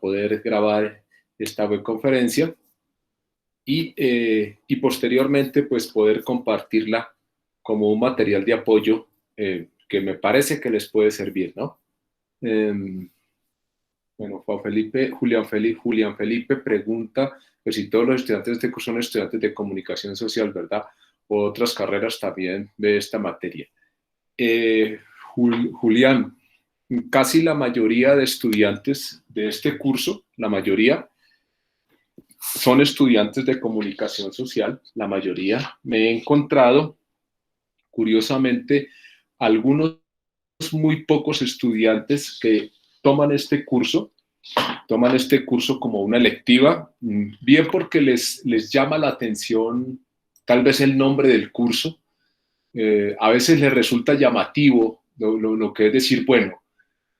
poder grabar esta webconferencia y posteriormente pues poder compartirla como un material de apoyo que me parece que les puede servir, ¿no? Bueno, Julián Felipe pregunta que si todos los estudiantes de este curso son estudiantes de comunicación social, ¿verdad? O otras carreras también de esta materia. Julián, casi la mayoría de estudiantes de este curso, la mayoría, son estudiantes de comunicación social, la mayoría. Me he encontrado, curiosamente, algunos muy pocos estudiantes que toman este curso como una electiva, bien porque les llama la atención tal vez el nombre del curso, a veces les resulta llamativo lo que es decir, bueno,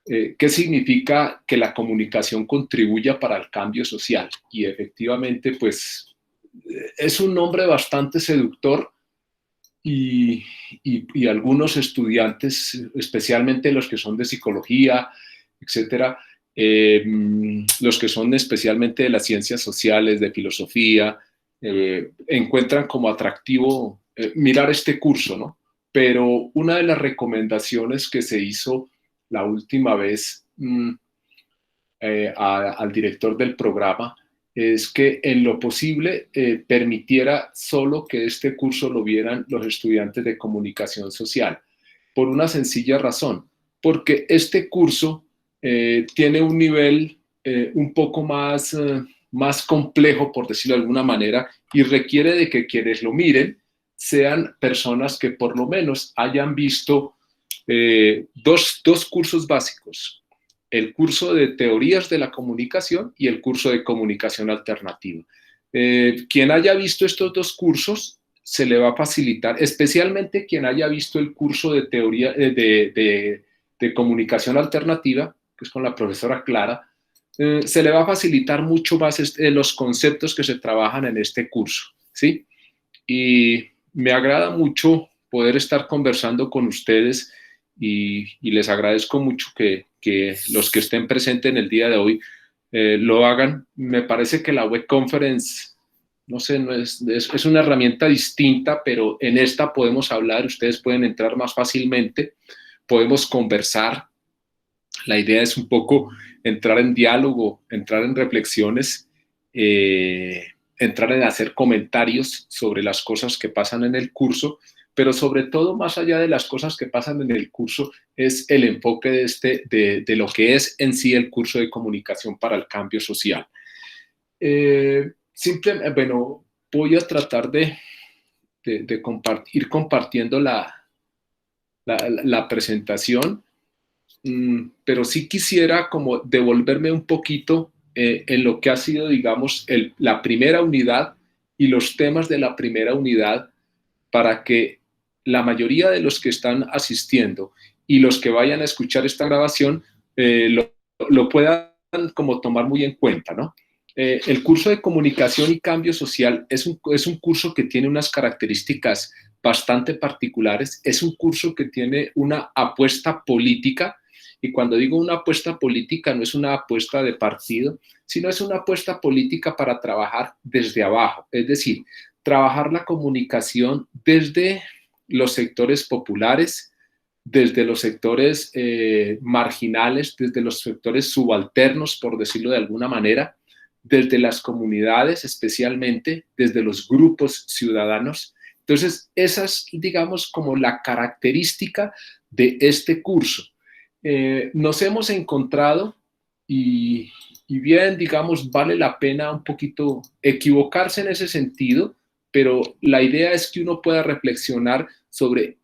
¿qué significa que la comunicación contribuya para el cambio social? Y efectivamente, pues, es un nombre bastante seductor y algunos estudiantes, especialmente los que son de psicología, etcétera, los que son especialmente de las ciencias sociales, de filosofía, encuentran como atractivo mirar este curso, ¿no? Pero una de las recomendaciones que se hizo la última vez al director del programa es que en lo posible permitiera solo que este curso lo vieran los estudiantes de comunicación social, por una sencilla razón, porque este curso tiene un nivel un poco más complejo, por decirlo de alguna manera, y requiere de que quienes lo miren sean personas que por lo menos hayan visto dos cursos básicos: el curso de teorías de la comunicación y el curso de comunicación alternativa. Quien haya visto estos dos cursos se le va a facilitar, especialmente quien haya visto el curso de teoría de comunicación alternativa, que es con la profesora Clara, se le va a facilitar mucho más los conceptos que se trabajan en este curso, ¿sí? Y me agrada mucho poder estar conversando con ustedes y les agradezco mucho que los que estén presentes en el día de hoy lo hagan. Me parece que la web conference, no sé, es una herramienta distinta, pero en esta podemos hablar, ustedes pueden entrar más fácilmente, podemos conversar. La idea es un poco entrar en diálogo, entrar en reflexiones, entrar en hacer comentarios sobre las cosas que pasan en el curso, pero sobre todo, más allá de las cosas que pasan en el curso, es el enfoque de lo que es en sí el curso de comunicación para el cambio social. Bueno, voy a tratar de ir compartiendo la presentación. Pero sí quisiera como devolverme un poquito en lo que ha sido, digamos, la primera unidad y los temas de la primera unidad, para que la mayoría de los que están asistiendo y los que vayan a escuchar esta grabación lo puedan como tomar muy en cuenta, ¿no? El curso de comunicación y cambio social es un curso que tiene unas características bastante particulares. Es un curso que tiene una apuesta política. Y cuando digo una apuesta política, no es una apuesta de partido, sino es una apuesta política para trabajar desde abajo, es decir, trabajar la comunicación desde los sectores populares, desde los sectores marginales, desde los sectores subalternos, por decirlo de alguna manera, desde las comunidades, especialmente desde los grupos ciudadanos. Entonces, esa es, digamos, como la característica de este curso. Nos hemos encontrado y bien, digamos, vale la pena un poquito equivocarse en ese sentido, pero la idea es que uno pueda reflexionar sobre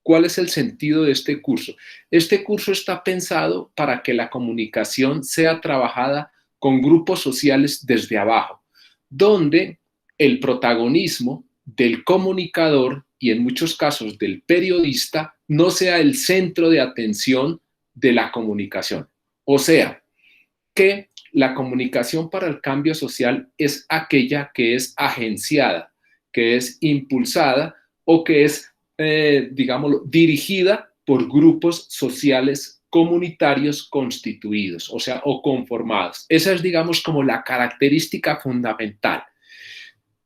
cuál es el sentido de este curso. Este curso está pensado para que la comunicación sea trabajada con grupos sociales desde abajo, donde el protagonismo del comunicador y en muchos casos del periodista no sea el centro de atención de la comunicación. O sea, que la comunicación para el cambio social es aquella que es agenciada, que es impulsada o que es, digámoslo, dirigida por grupos sociales comunitarios constituidos, o sea, o conformados. Esa es, digamos, como la característica fundamental.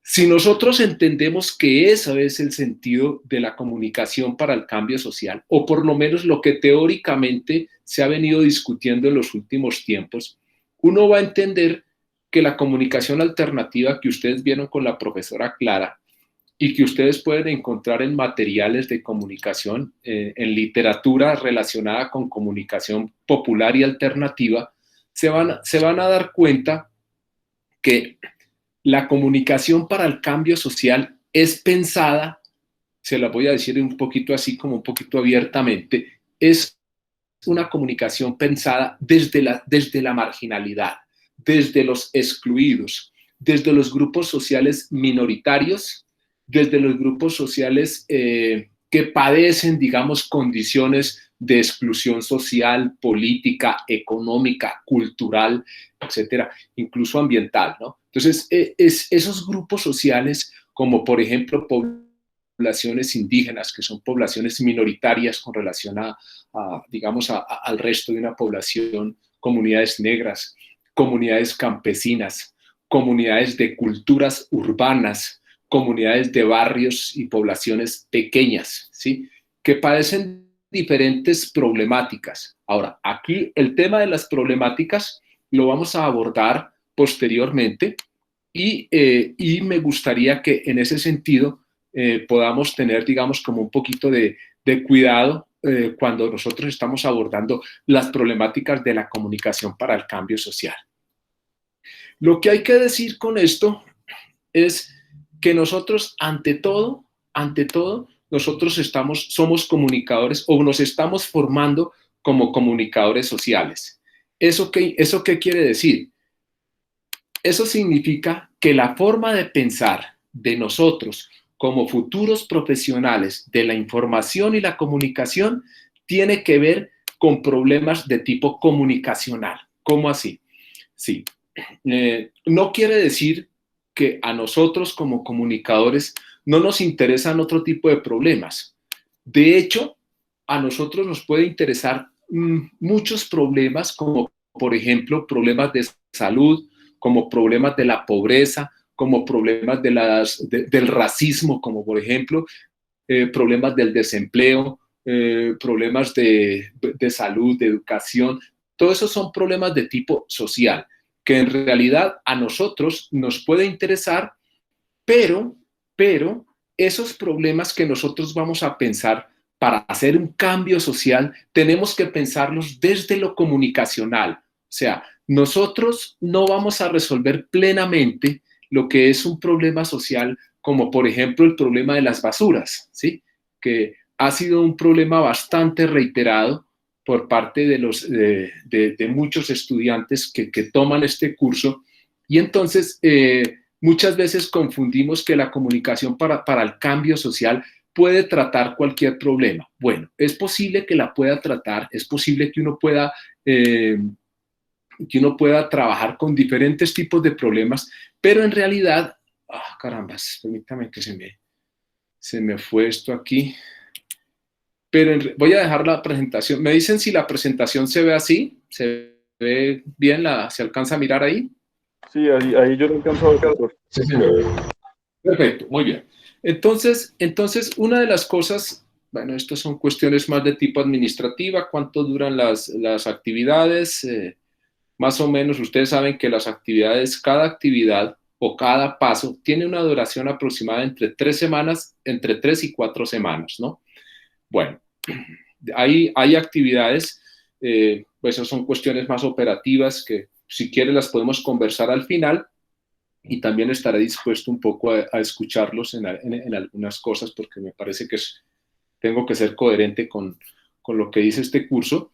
Si nosotros entendemos que eso es el sentido de la comunicación para el cambio social, o por lo menos lo que teóricamente se ha venido discutiendo en los últimos tiempos, uno va a entender que la comunicación alternativa que ustedes vieron con la profesora Clara y que ustedes pueden encontrar en materiales de comunicación, en literatura relacionada con comunicación popular y alternativa, se van a dar cuenta que la comunicación para el cambio social es pensada, se la voy a decir un poquito así, como un poquito abiertamente, es una comunicación pensada desde la marginalidad, desde los excluidos, desde los grupos sociales minoritarios, desde los grupos sociales que padecen, digamos, condiciones de exclusión social, política, económica, cultural, etcétera, incluso ambiental, ¿no? Entonces, esos grupos sociales, como por ejemplo poblaciones indígenas, que son poblaciones minoritarias con relación digamos, al resto de una población, comunidades negras, comunidades campesinas, comunidades de culturas urbanas, comunidades de barrios y poblaciones pequeñas, ¿sí? Que padecen diferentes problemáticas. Ahora, aquí el tema de las problemáticas lo vamos a abordar posteriormente y me gustaría que en ese sentido podamos tener, digamos, como un poquito de cuidado cuando nosotros estamos abordando las problemáticas de la comunicación para el cambio social. Lo que hay que decir con esto es que nosotros, ante todo, nosotros somos comunicadores o nos estamos formando como comunicadores sociales. ¿Eso qué quiere decir? Eso significa que la forma de pensar de nosotros como futuros profesionales de la información y la comunicación tiene que ver con problemas de tipo comunicacional. ¿Cómo así? Sí. No quiere decir que a nosotros como comunicadores no nos interesan otro tipo de problemas. De hecho, a nosotros nos puede interesar muchos problemas, como por ejemplo problemas de salud, como problemas de la pobreza, como problemas del racismo, como por ejemplo problemas del desempleo, problemas de salud, de educación. Todos esos son problemas de tipo social, que en realidad a nosotros nos puede interesar, pero esos problemas que nosotros vamos a pensar para hacer un cambio social, tenemos que pensarlos desde lo comunicacional. O sea, nosotros no vamos a resolver plenamente lo que es un problema social, como por ejemplo el problema de las basuras, ¿sí? Que ha sido un problema bastante reiterado por parte de muchos estudiantes que toman este curso. Y entonces, muchas veces confundimos que la comunicación para el cambio social puede tratar cualquier problema. Bueno, es posible que la pueda tratar, es posible que uno pueda trabajar con diferentes tipos de problemas, pero en realidad, carambas, permítame que se me fue esto aquí. Pero voy a dejar la presentación. ¿Me dicen si la presentación se ve así? ¿Se ve bien? ¿Se alcanza a mirar ahí? Sí, ahí yo lo alcanzo a ver, doctor. Sí, señor. Perfecto, muy bien. Entonces, una de las cosas, bueno, estas son cuestiones más de tipo administrativa, cuánto duran las actividades, más o menos ustedes saben que las actividades, cada actividad o cada paso tiene una duración aproximada entre 3 semanas, entre 3 y 4 semanas, ¿no? Bueno, hay actividades, pues esas son cuestiones más operativas que si quieren las podemos conversar al final y también estaré dispuesto un poco a escucharlos en algunas cosas porque me parece que tengo que ser coherente con lo que dice este curso,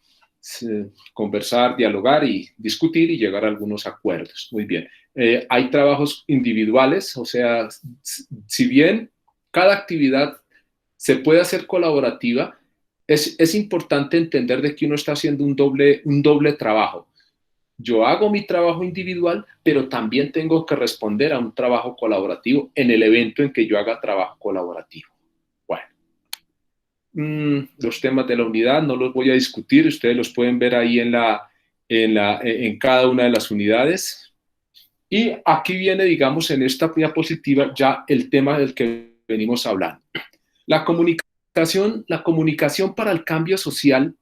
conversar, dialogar y discutir y llegar a algunos acuerdos. Muy bien. Hay trabajos individuales, o sea, si bien cada actividad se puede hacer colaborativa, es importante entender de que uno está haciendo un doble trabajo. Yo hago mi trabajo individual, pero también tengo que responder a un trabajo colaborativo en el evento en que yo haga trabajo colaborativo. Bueno, Los temas de la unidad no los voy a discutir, ustedes los pueden ver ahí en cada una de las unidades. Y aquí viene, digamos, en esta diapositiva ya el tema del que venimos hablando. La comunicación para el cambio social,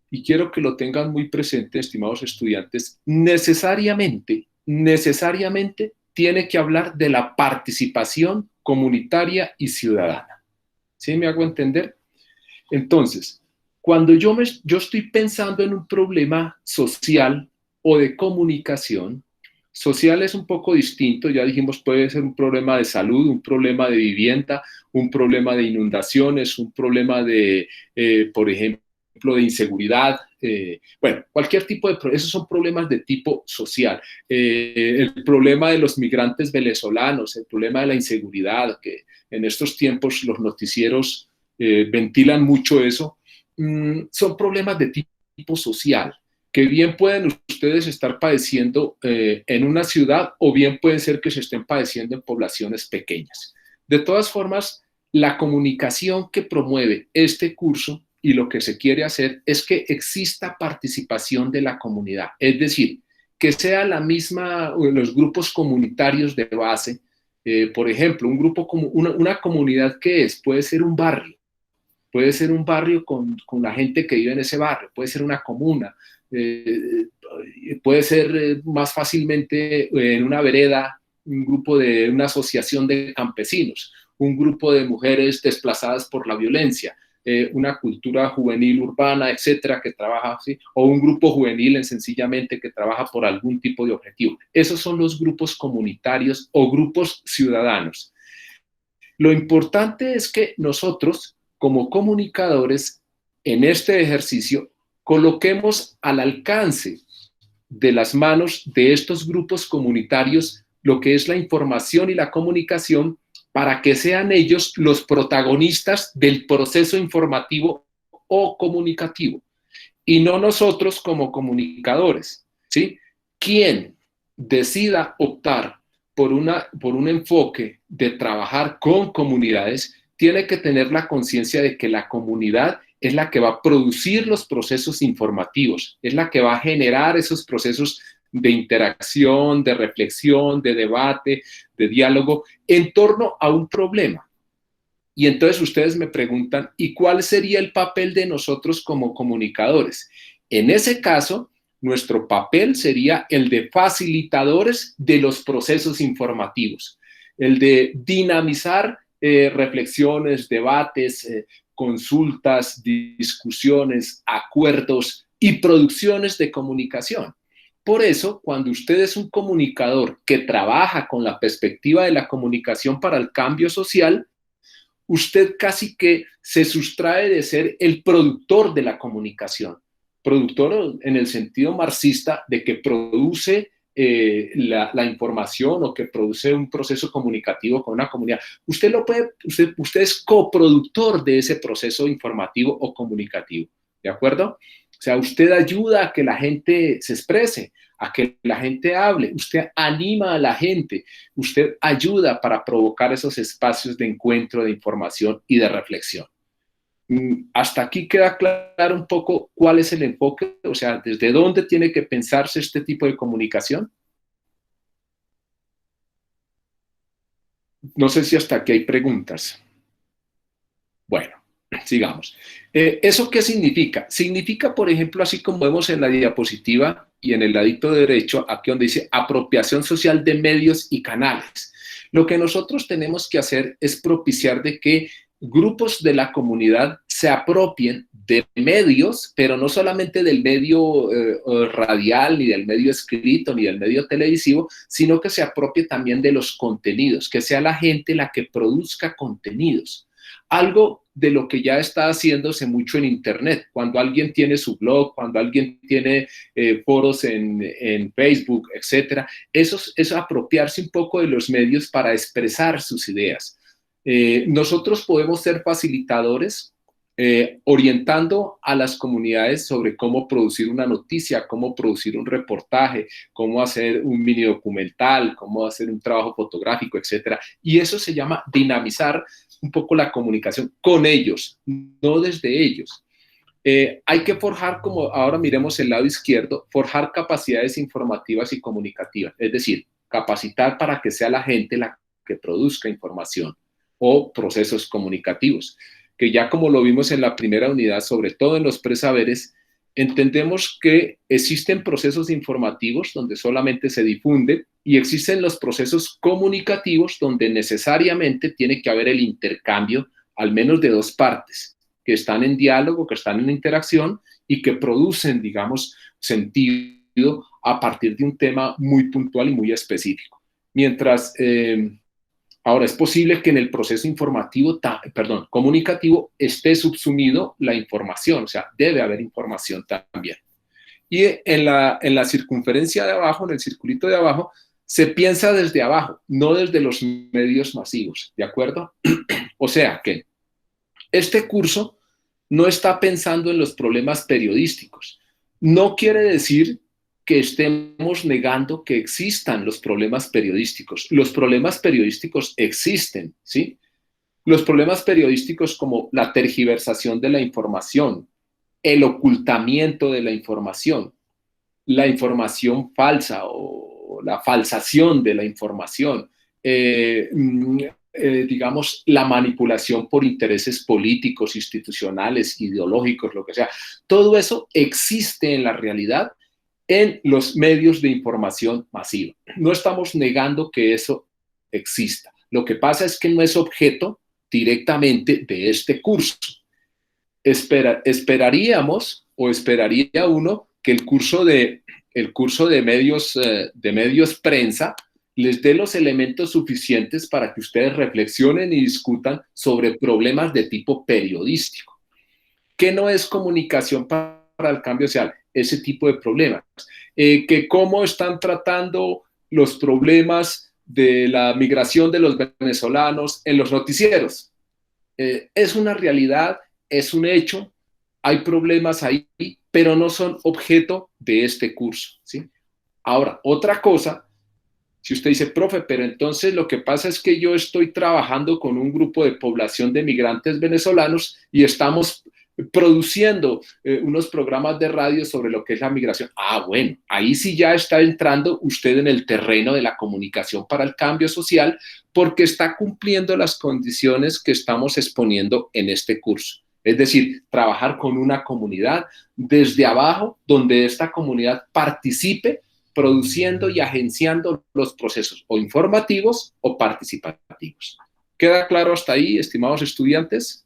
y quiero que lo tengan muy presente, estimados estudiantes, necesariamente tiene que hablar de la participación comunitaria y ciudadana. ¿Sí me hago entender? Entonces, cuando yo estoy pensando en un problema social o de comunicación, social es un poco distinto, ya dijimos, puede ser un problema de salud, un problema de vivienda, un problema de inundaciones, un problema de, por ejemplo, de inseguridad, bueno, cualquier tipo de esos son problemas de tipo social. El problema de los migrantes venezolanos, el problema de la inseguridad, que en estos tiempos los noticieros ventilan mucho eso, son problemas de tipo social, que bien pueden ustedes estar padeciendo en una ciudad o bien pueden ser que se estén padeciendo en poblaciones pequeñas. De todas formas, la comunicación que promueve este curso y lo que se quiere hacer es que exista participación de la comunidad, es decir, que sea la misma, los grupos comunitarios de base, por ejemplo, un grupo como una comunidad que puede ser un barrio, puede ser un barrio con la gente que vive en ese barrio, puede ser una comuna, puede ser más fácilmente en una vereda, un grupo de una asociación de campesinos, un grupo de mujeres desplazadas por la violencia, una cultura juvenil urbana, etcétera, que trabaja así, o un grupo juvenil sencillamente que trabaja por algún tipo de objetivo. Esos son los grupos comunitarios o grupos ciudadanos. Lo importante es que nosotros, como comunicadores, en este ejercicio, coloquemos al alcance de las manos de estos grupos comunitarios lo que es la información y la comunicación para que sean ellos los protagonistas del proceso informativo o comunicativo y no nosotros como comunicadores, ¿sí? Quien decida optar por un enfoque de trabajar con comunidades tiene que tener la conciencia de que la comunidad es la que va a producir los procesos informativos, es la que va a generar esos procesos de interacción, de reflexión, de debate, de diálogo en torno a un problema. Y entonces ustedes me preguntan, ¿y cuál sería el papel de nosotros como comunicadores? En ese caso, nuestro papel sería el de facilitadores de los procesos informativos, el de dinamizar reflexiones, debates, consultas, discusiones, acuerdos y producciones de comunicación. Por eso, cuando usted es un comunicador que trabaja con la perspectiva de la comunicación para el cambio social, usted casi que se sustrae de ser el productor de la comunicación. Productor en el sentido marxista de que produce la información o que produce un proceso comunicativo con una comunidad. Usted es coproductor de ese proceso informativo o comunicativo, ¿de acuerdo? O sea, usted ayuda a que la gente se exprese, a que la gente hable, usted anima a la gente, usted ayuda para provocar esos espacios de encuentro, de información y de reflexión. Hasta aquí queda claro un poco cuál es el enfoque, o sea, desde dónde tiene que pensarse este tipo de comunicación. No sé si hasta aquí hay preguntas. Bueno, sigamos. ¿Eso qué significa? Significa, por ejemplo, así como vemos en la diapositiva y en el ladito derecho, aquí donde dice apropiación social de medios y canales. Lo que nosotros tenemos que hacer es propiciar de que grupos de la comunidad se apropien de medios, pero no solamente del medio radial, ni del medio escrito, ni del medio televisivo, sino que se apropie también de los contenidos, que sea la gente la que produzca contenidos. Algo de lo que ya está haciéndose mucho en Internet, cuando alguien tiene su blog, cuando alguien tiene foros en Facebook, etcétera, eso es apropiarse un poco de los medios para expresar sus ideas. Nosotros podemos ser facilitadores orientando a las comunidades sobre cómo producir una noticia, cómo producir un reportaje, cómo hacer un mini documental, cómo hacer un trabajo fotográfico, etcétera. Y eso se llama dinamizar un poco la comunicación con ellos, no desde ellos. Hay que forjar, como ahora miremos el lado izquierdo, forjar capacidades informativas y comunicativas, es decir, capacitar para que sea la gente la que produzca información o procesos comunicativos, que ya como lo vimos en la primera unidad, sobre todo en los presaberes, entendemos que existen procesos informativos donde solamente se difunde y existen los procesos comunicativos donde necesariamente tiene que haber el intercambio, al menos de dos partes, que están en diálogo, que están en interacción y que producen, digamos, sentido a partir de un tema muy puntual y muy específico. Mientras, ahora es posible que en el proceso comunicativo esté subsumido la información, o sea, debe haber información también. Y en la circunferencia de abajo, en el circulito de abajo, se piensa desde abajo, no desde los medios masivos, ¿de acuerdo? O sea que este curso no está pensando en los problemas periodísticos. No quiere decir que estemos negando que existan los problemas periodísticos. Los problemas periodísticos existen, ¿sí? Los problemas periodísticos como la tergiversación de la información, el ocultamiento de la información falsa o la falsación de la información, digamos, la manipulación por intereses políticos, institucionales, ideológicos, lo que sea. Todo eso existe en la realidad en los medios de información masiva. No estamos negando que eso exista. Lo que pasa es que no es objeto directamente de este curso. Esperaríamos o esperaría uno que el curso de medios prensa les dé los elementos suficientes para que ustedes reflexionen y discutan sobre problemas de tipo periodístico. ¿Qué no es comunicación para el cambio social? Ese tipo de problemas. Que cómo están tratando los problemas de la migración de los venezolanos en los noticieros. Es una realidad, es un hecho, hay problemas ahí, pero no son objeto de este curso, ¿sí? Ahora, otra cosa, si usted dice, profe, pero entonces lo que pasa es que yo estoy trabajando con un grupo de población de migrantes venezolanos y estamos produciendo unos programas de radio sobre lo que es la migración. Ah, bueno, ahí sí ya está entrando usted en el terreno de la comunicación para el cambio social porque está cumpliendo las condiciones que estamos exponiendo en este curso. Es decir, trabajar con una comunidad desde abajo, donde esta comunidad participe produciendo y agenciando los procesos o informativos o participativos. ¿Queda claro hasta ahí, estimados estudiantes?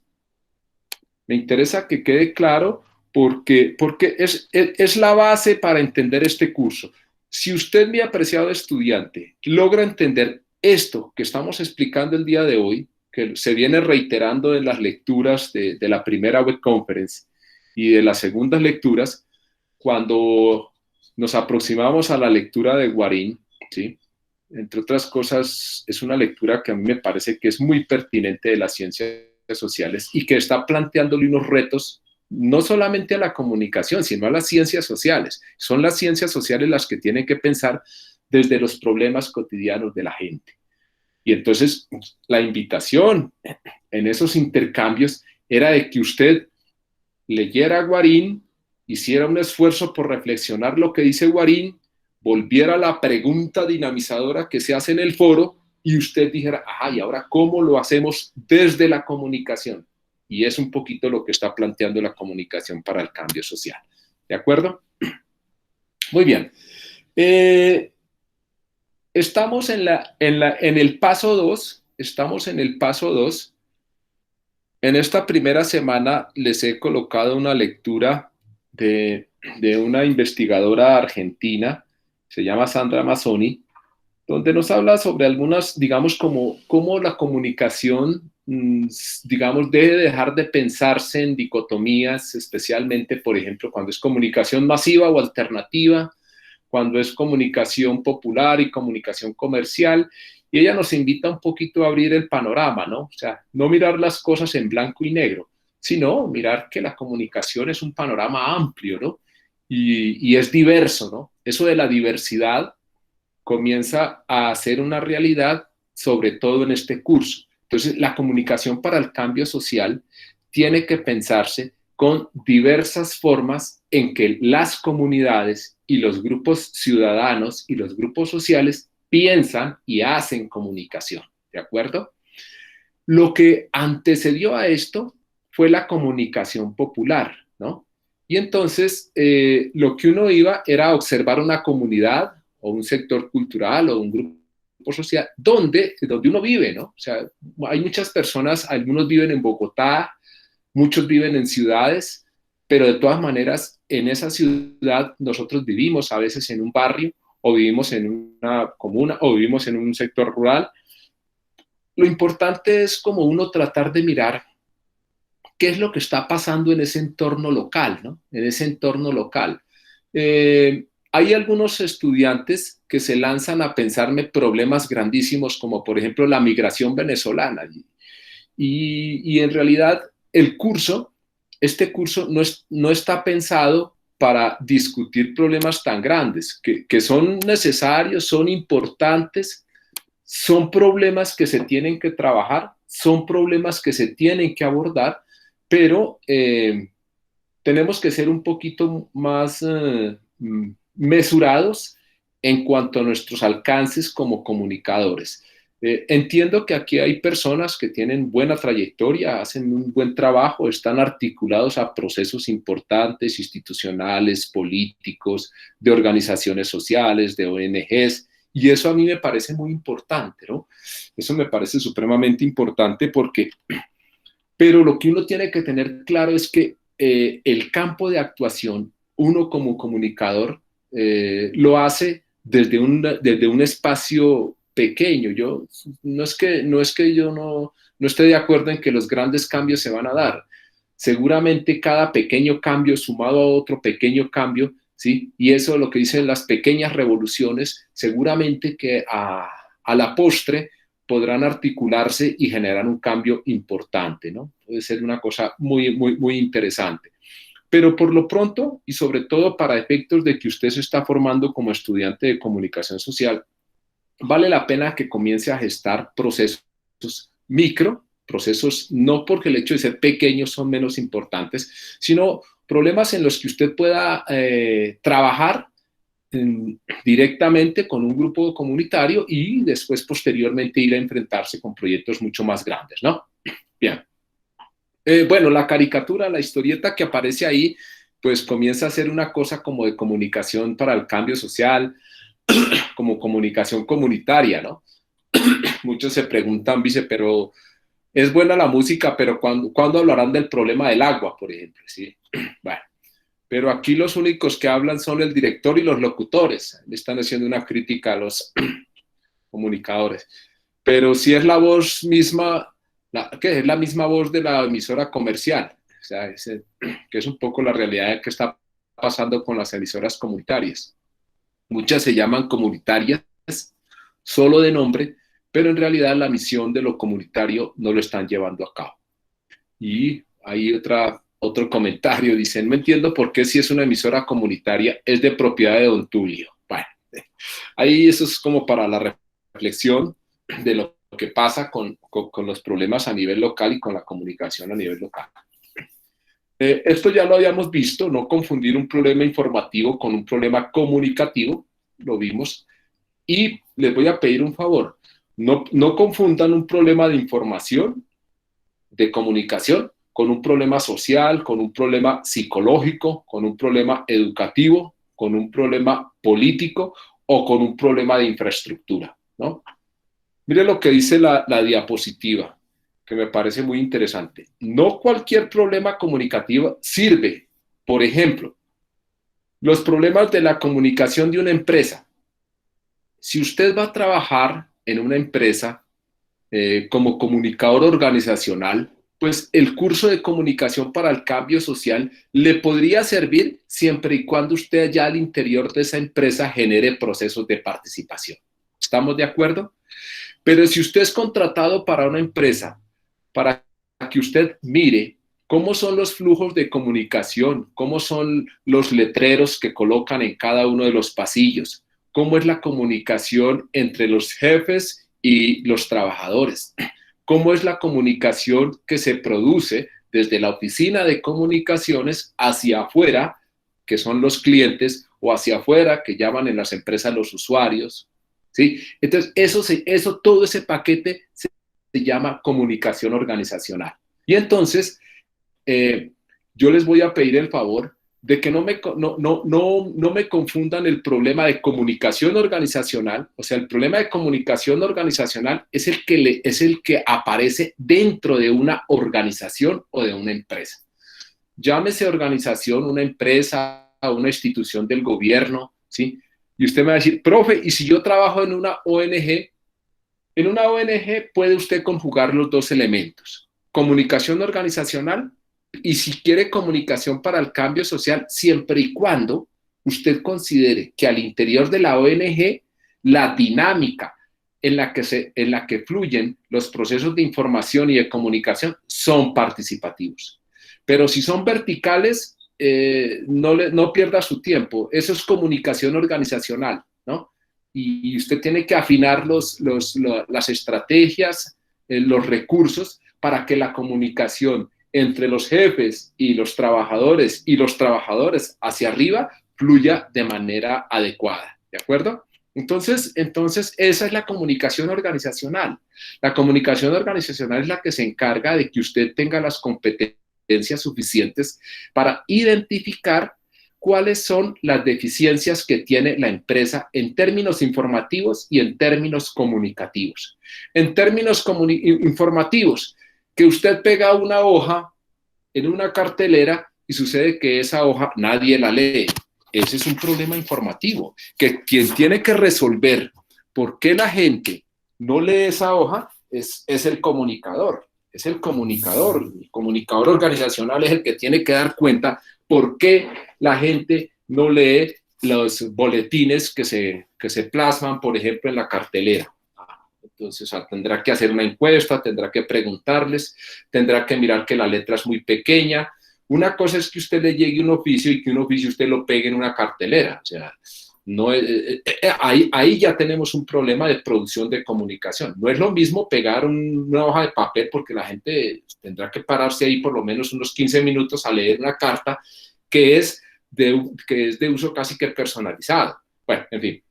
Me interesa que quede claro porque es la base para entender este curso. Si usted, mi apreciado estudiante, logra entender esto que estamos explicando el día de hoy, que se viene reiterando en las lecturas de la primera web conference y de las segundas lecturas, cuando nos aproximamos a la lectura de Guarín, ¿sí? Entre otras cosas, es una lectura que a mí me parece que es muy pertinente de las ciencias sociales y que está planteándole unos retos no solamente a la comunicación, sino a las ciencias sociales. Son las ciencias sociales las que tienen que pensar desde los problemas cotidianos de la gente. Y entonces la invitación en esos intercambios era de que usted leyera Guarín, hiciera un esfuerzo por reflexionar lo que dice Guarín, volviera a la pregunta dinamizadora que se hace en el foro y usted dijera, ajá, ¿y ahora cómo lo hacemos desde la comunicación? Y es un poquito lo que está planteando la comunicación para el cambio social. ¿De acuerdo? Muy bien. Estamos en el paso 2. Estamos en el paso 2. En esta primera semana les he colocado una lectura de una investigadora argentina, se llama Sandra Mazzoni, donde nos habla sobre algunas, digamos, cómo la comunicación, digamos, debe dejar de pensarse en dicotomías, especialmente, por ejemplo, cuando es comunicación masiva o alternativa, cuando es comunicación popular y comunicación comercial, y ella nos invita un poquito a abrir el panorama, ¿no? O sea, no mirar las cosas en blanco y negro, sino mirar que la comunicación es un panorama amplio, ¿no? Y es diverso, ¿no? Eso de la diversidad comienza a ser una realidad, sobre todo en este curso. Entonces, la comunicación para el cambio social tiene que pensarse con diversas formas en que las comunidades y los grupos ciudadanos y los grupos sociales piensan y hacen comunicación, ¿de acuerdo? Lo que antecedió a esto fue la comunicación popular, ¿no? Y entonces lo que uno iba era a observar una comunidad o un sector cultural o un grupo social donde uno vive, ¿no? O sea, hay muchas personas, algunos viven en Bogotá, muchos viven en ciudades, pero de todas maneras en esa ciudad nosotros vivimos a veces en un barrio o vivimos en una comuna o vivimos en un sector rural. Lo importante es como uno tratar de mirar qué es lo que está pasando en ese entorno local, ¿no? En ese entorno local. Hay algunos estudiantes que se lanzan a pensarme problemas grandísimos como por ejemplo la migración venezolana y en realidad el curso, este curso no está pensado para discutir problemas tan grandes, que son necesarios, son importantes, son problemas que se tienen que trabajar, son problemas que se tienen que abordar, pero tenemos que ser un poquito más mesurados en cuanto a nuestros alcances como comunicadores. Entiendo que aquí hay personas que tienen buena trayectoria, hacen un buen trabajo, están articulados a procesos importantes, institucionales, políticos, de organizaciones sociales, de ONGs, y eso a mí me parece muy importante, ¿no? Eso me parece supremamente importante porque, pero lo que uno tiene que tener claro es que el campo de actuación, uno como comunicador, lo hace desde un espacio pequeño. Yo, no es que yo no esté de acuerdo en que los grandes cambios se van a dar. Seguramente cada pequeño cambio sumado a otro pequeño cambio, ¿sí? Y eso es lo que dicen las pequeñas revoluciones, seguramente que a la postre podrán articularse y generar un cambio importante, ¿no? Puede ser una cosa muy interesante. Pero por lo pronto, y sobre todo para efectos de que usted se está formando como estudiante de comunicación social, vale la pena que comience a gestar procesos micro, procesos no porque el hecho de ser pequeños son menos importantes, sino problemas en los que usted pueda trabajar directamente con un grupo comunitario y después posteriormente ir a enfrentarse con proyectos mucho más grandes, ¿no? Bien. Bueno, la caricatura, la historieta que aparece ahí, pues comienza a ser una cosa como de comunicación para el cambio social, como comunicación comunitaria, ¿no? Muchos se preguntan, dice, pero es buena la música, pero ¿cuándo hablarán del problema del agua, por ejemplo? ¿Sí? Bueno, pero aquí los únicos que hablan son el director y los locutores. Le están haciendo una crítica a los comunicadores. Pero si es la voz misma, que es la misma voz de la emisora comercial, o sea, que es un poco la realidad que está pasando con las emisoras comunitarias. Muchas se llaman comunitarias solo de nombre, pero en realidad la misión de lo comunitario no lo están llevando a cabo. Y hay otro comentario, dicen, no entiendo por qué si es una emisora comunitaria es de propiedad de don Tulio. Bueno, ahí eso es como para la reflexión de lo que pasa con los problemas a nivel local y con la comunicación a nivel local. Esto ya lo habíamos visto, no confundir un problema informativo con un problema comunicativo, lo vimos, y les voy a pedir un favor, no confundan un problema de información, de comunicación, con un problema social, con un problema psicológico, con un problema educativo, con un problema político o con un problema de infraestructura, ¿no? Mire lo que dice la diapositiva, que me parece muy interesante. No cualquier problema comunicativo sirve. Por ejemplo, los problemas de la comunicación de una empresa. Si usted va a trabajar en una empresa como comunicador organizacional, pues el curso de comunicación para el cambio social le podría servir siempre y cuando usted ya al interior de esa empresa genere procesos de participación. ¿Estamos de acuerdo? Pero si usted es contratado para una empresa, para que usted mire ¿Cómo son los flujos de comunicación? ¿Cómo son los letreros que colocan en cada uno de los pasillos? ¿Cómo es la comunicación entre los jefes y los trabajadores? ¿Cómo es la comunicación que se produce desde la oficina de comunicaciones hacia afuera, que son los clientes, o hacia afuera, que llaman en las empresas los usuarios? ¿Sí? Entonces, todo ese paquete se llama comunicación organizacional. Y entonces, yo les voy a pedir el favor de que no me confundan el problema de comunicación organizacional. O sea, el problema de comunicación organizacional es el que aparece dentro de una organización o de una empresa. Llámese organización, una empresa, una institución del gobierno, ¿sí? Y usted me va a decir, profe, ¿y si yo trabajo en una ONG? En una ONG puede usted conjugar los dos elementos: comunicación organizacional, y si quiere comunicación para el cambio social, siempre y cuando usted considere que al interior de la ONG la dinámica en la que fluyen los procesos de información y de comunicación son participativos. Pero si son verticales, no pierda su tiempo. Eso es comunicación organizacional, ¿no? Y usted tiene que afinar las estrategias, los recursos, para que la comunicación entre los jefes y los trabajadores hacia arriba fluya de manera adecuada, ¿de acuerdo? Entonces, esa es la comunicación organizacional. La comunicación organizacional es la que se encarga de que usted tenga las competencias suficientes para identificar cuáles son las deficiencias que tiene la empresa en términos informativos y en términos comunicativos. En términos informativos, que usted pega una hoja en una cartelera y sucede que esa hoja nadie la lee. Ese es un problema informativo, que quien tiene que resolver por qué la gente no lee esa hoja es el comunicador. Es el comunicador. El comunicador organizacional es el que tiene que dar cuenta por qué la gente no lee los boletines que se plasman, por ejemplo, en la cartelera. Entonces, tendrá que hacer una encuesta, tendrá que preguntarles, tendrá que mirar que la letra es muy pequeña. Una cosa es que usted le llegue un oficio y que un oficio usted lo pegue en una cartelera. O sea, no ahí ya tenemos un problema de producción de comunicación. No es lo mismo pegar una hoja de papel, porque la gente tendrá que pararse ahí por lo menos unos 15 minutos a leer una carta que es de uso casi que personalizado. Bueno, en fin.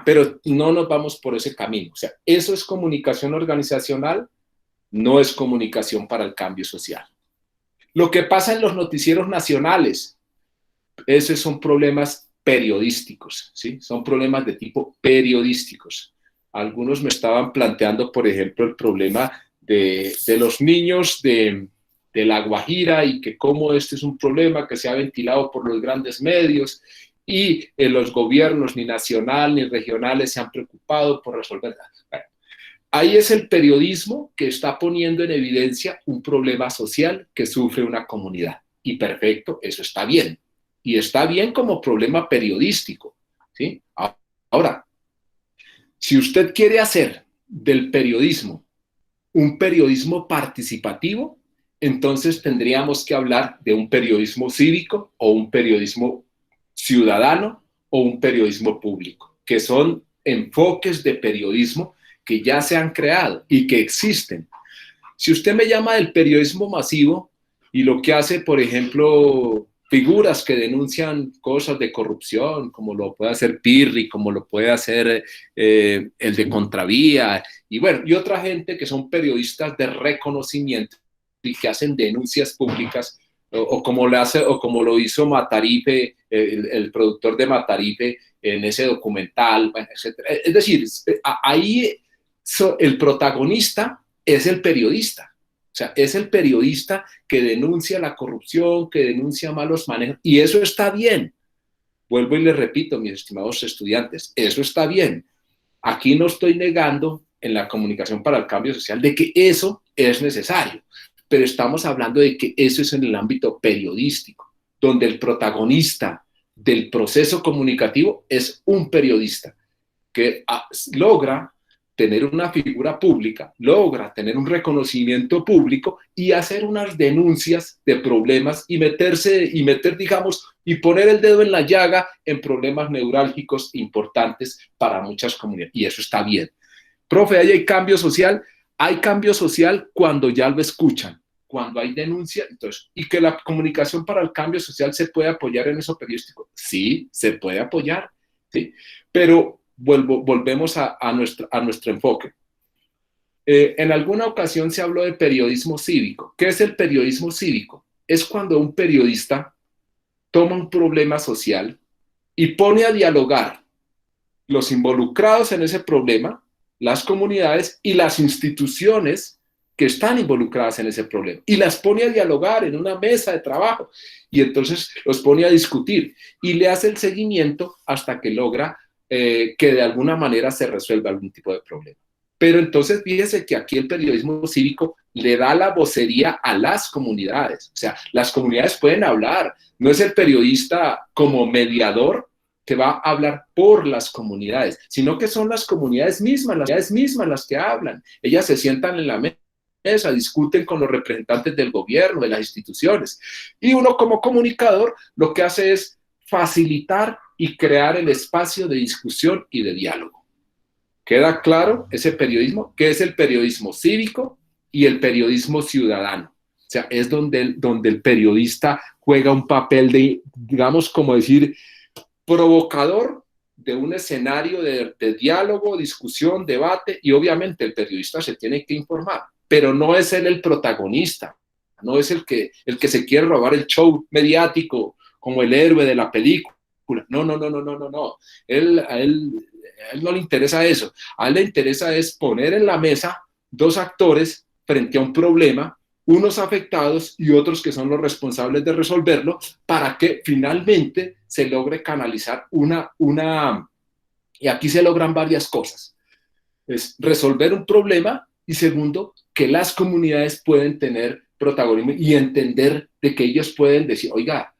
Pero no nos vamos por ese camino. O sea, eso es comunicación organizacional, no es comunicación para el cambio social. Lo que pasa en los noticieros nacionales, esos son problemas periodísticos, ¿sí? Son problemas de tipo periodísticos. Algunos me estaban planteando, por ejemplo, el problema de los niños de La Guajira, y que cómo este es un problema que se ha ventilado por los grandes medios, y los gobiernos ni nacional ni regionales se han preocupado por resolver. Bueno, ahí es el periodismo que está poniendo en evidencia un problema social que sufre una comunidad. Y perfecto, eso está bien. Y está bien como problema periodístico, ¿sí? Ahora, si usted quiere hacer del periodismo un periodismo participativo, entonces tendríamos que hablar de un periodismo cívico o un periodismo ciudadano o un periodismo público, que son enfoques de periodismo que ya se han creado y que existen. Si usted me llama del periodismo masivo y lo que hace, por ejemplo, figuras que denuncian cosas de corrupción, como lo puede hacer Pirri, como lo puede hacer el de Contravía, y bueno, y otra gente que son periodistas de reconocimiento y que hacen denuncias públicas, o como lo hizo Matarife, el productor de Matarife en ese documental, bueno, etc. Es decir, ahí el protagonista es el periodista. O sea, es el periodista que denuncia la corrupción, que denuncia malos manejos, y eso está bien. Vuelvo y les repito, mis estimados estudiantes, eso está bien. Aquí no estoy negando en la comunicación para el cambio social de que eso es necesario, pero estamos hablando de que eso es en el ámbito periodístico, donde el protagonista del proceso comunicativo es un periodista que logra tener una figura pública, logra tener un reconocimiento público y hacer unas denuncias de problemas y meter, digamos, y poner el dedo en la llaga en problemas neurálgicos importantes para muchas comunidades. Y eso está bien. Profe, ¿ahí hay cambio social? Hay cambio social cuando ya lo escuchan, cuando hay denuncia. Entonces, ¿y que la comunicación para el cambio social se puede apoyar en eso periodístico? Sí, se puede apoyar, ¿sí? Pero volvemos a nuestro enfoque. En alguna ocasión se habló de periodismo cívico. ¿Qué es el periodismo cívico? Es cuando un periodista toma un problema social y pone a dialogar los involucrados en ese problema, las comunidades y las instituciones que están involucradas en ese problema, y las pone a dialogar en una mesa de trabajo, y entonces los pone a discutir, y le hace el seguimiento hasta que logra que de alguna manera se resuelva algún tipo de problema. Pero entonces fíjese que aquí el periodismo cívico le da la vocería a las comunidades, o sea, las comunidades pueden hablar, no es el periodista como mediador que va a hablar por las comunidades, sino que son las comunidades mismas las que hablan. Ellas se sientan en la mesa, discuten con los representantes del gobierno, de las instituciones. Y uno como comunicador lo que hace es facilitar y crear el espacio de discusión y de diálogo. ¿Queda claro ese periodismo? ¿Qué es el periodismo cívico y el periodismo ciudadano? O sea, es donde el periodista juega un papel de, digamos, como decir, provocador de un escenario de diálogo, discusión, debate, y obviamente el periodista se tiene que informar, pero no es él el protagonista, no es el que se quiere robar el show mediático como el héroe de la película. No. A él no le interesa eso. A él le interesa es poner en la mesa dos actores frente a un problema, unos afectados y otros que son los responsables de resolverlo, para que finalmente se logre canalizar y aquí se logran varias cosas. Es resolver un problema y segundo, que las comunidades pueden tener protagonismo y entender de que ellos pueden decir, oiga,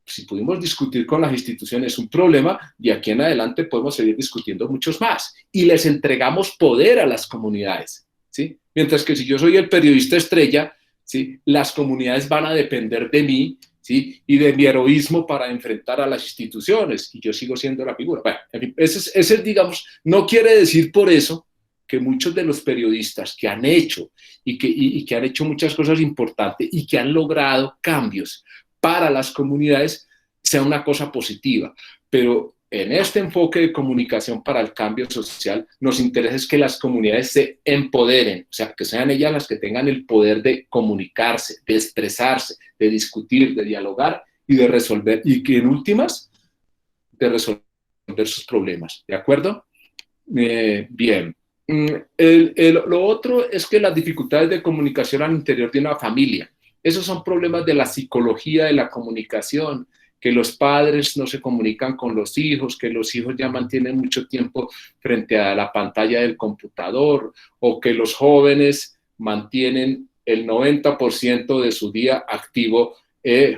si pudimos discutir con las instituciones un problema, de aquí en adelante podemos seguir discutiendo muchos más. Y les entregamos poder a las comunidades, ¿sí? Mientras que si yo soy el periodista estrella, ¿sí?, las comunidades van a depender de mí, ¿sí?, y de mi heroísmo para enfrentar a las instituciones, y yo sigo siendo la figura. Bueno, ese digamos, no quiere decir por eso que muchos de los periodistas que han hecho y que han hecho muchas cosas importantes y que han logrado cambios para las comunidades sea una cosa positiva, pero en este enfoque de comunicación para el cambio social, nos interesa es que las comunidades se empoderen, o sea, que sean ellas las que tengan el poder de comunicarse, de expresarse, de discutir, de dialogar y de resolver, y que en últimas, de resolver sus problemas, ¿de acuerdo? Bien. Lo otro es que las dificultades de comunicación al interior de una familia, esos son problemas de la psicología de la comunicación, que los padres no se comunican con los hijos, que los hijos ya mantienen mucho tiempo frente a la pantalla del computador, o que los jóvenes mantienen el 90% de su día activo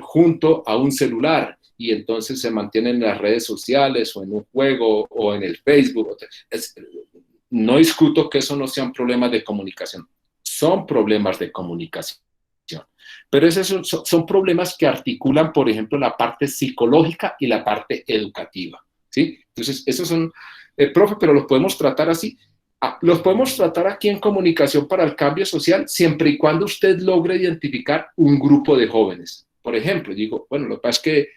junto a un celular, y entonces se mantienen en las redes sociales o en un juego o en el Facebook. No discuto que eso no sean problemas de comunicación, son problemas de comunicación. Pero esos son problemas que articulan, por ejemplo, la parte psicológica y la parte educativa, ¿sí? Entonces, esos son, profe, pero los podemos tratar así. Los podemos tratar aquí en comunicación para el cambio social siempre y cuando usted logre identificar un grupo de jóvenes. Por ejemplo, digo, bueno, lo que pasa es que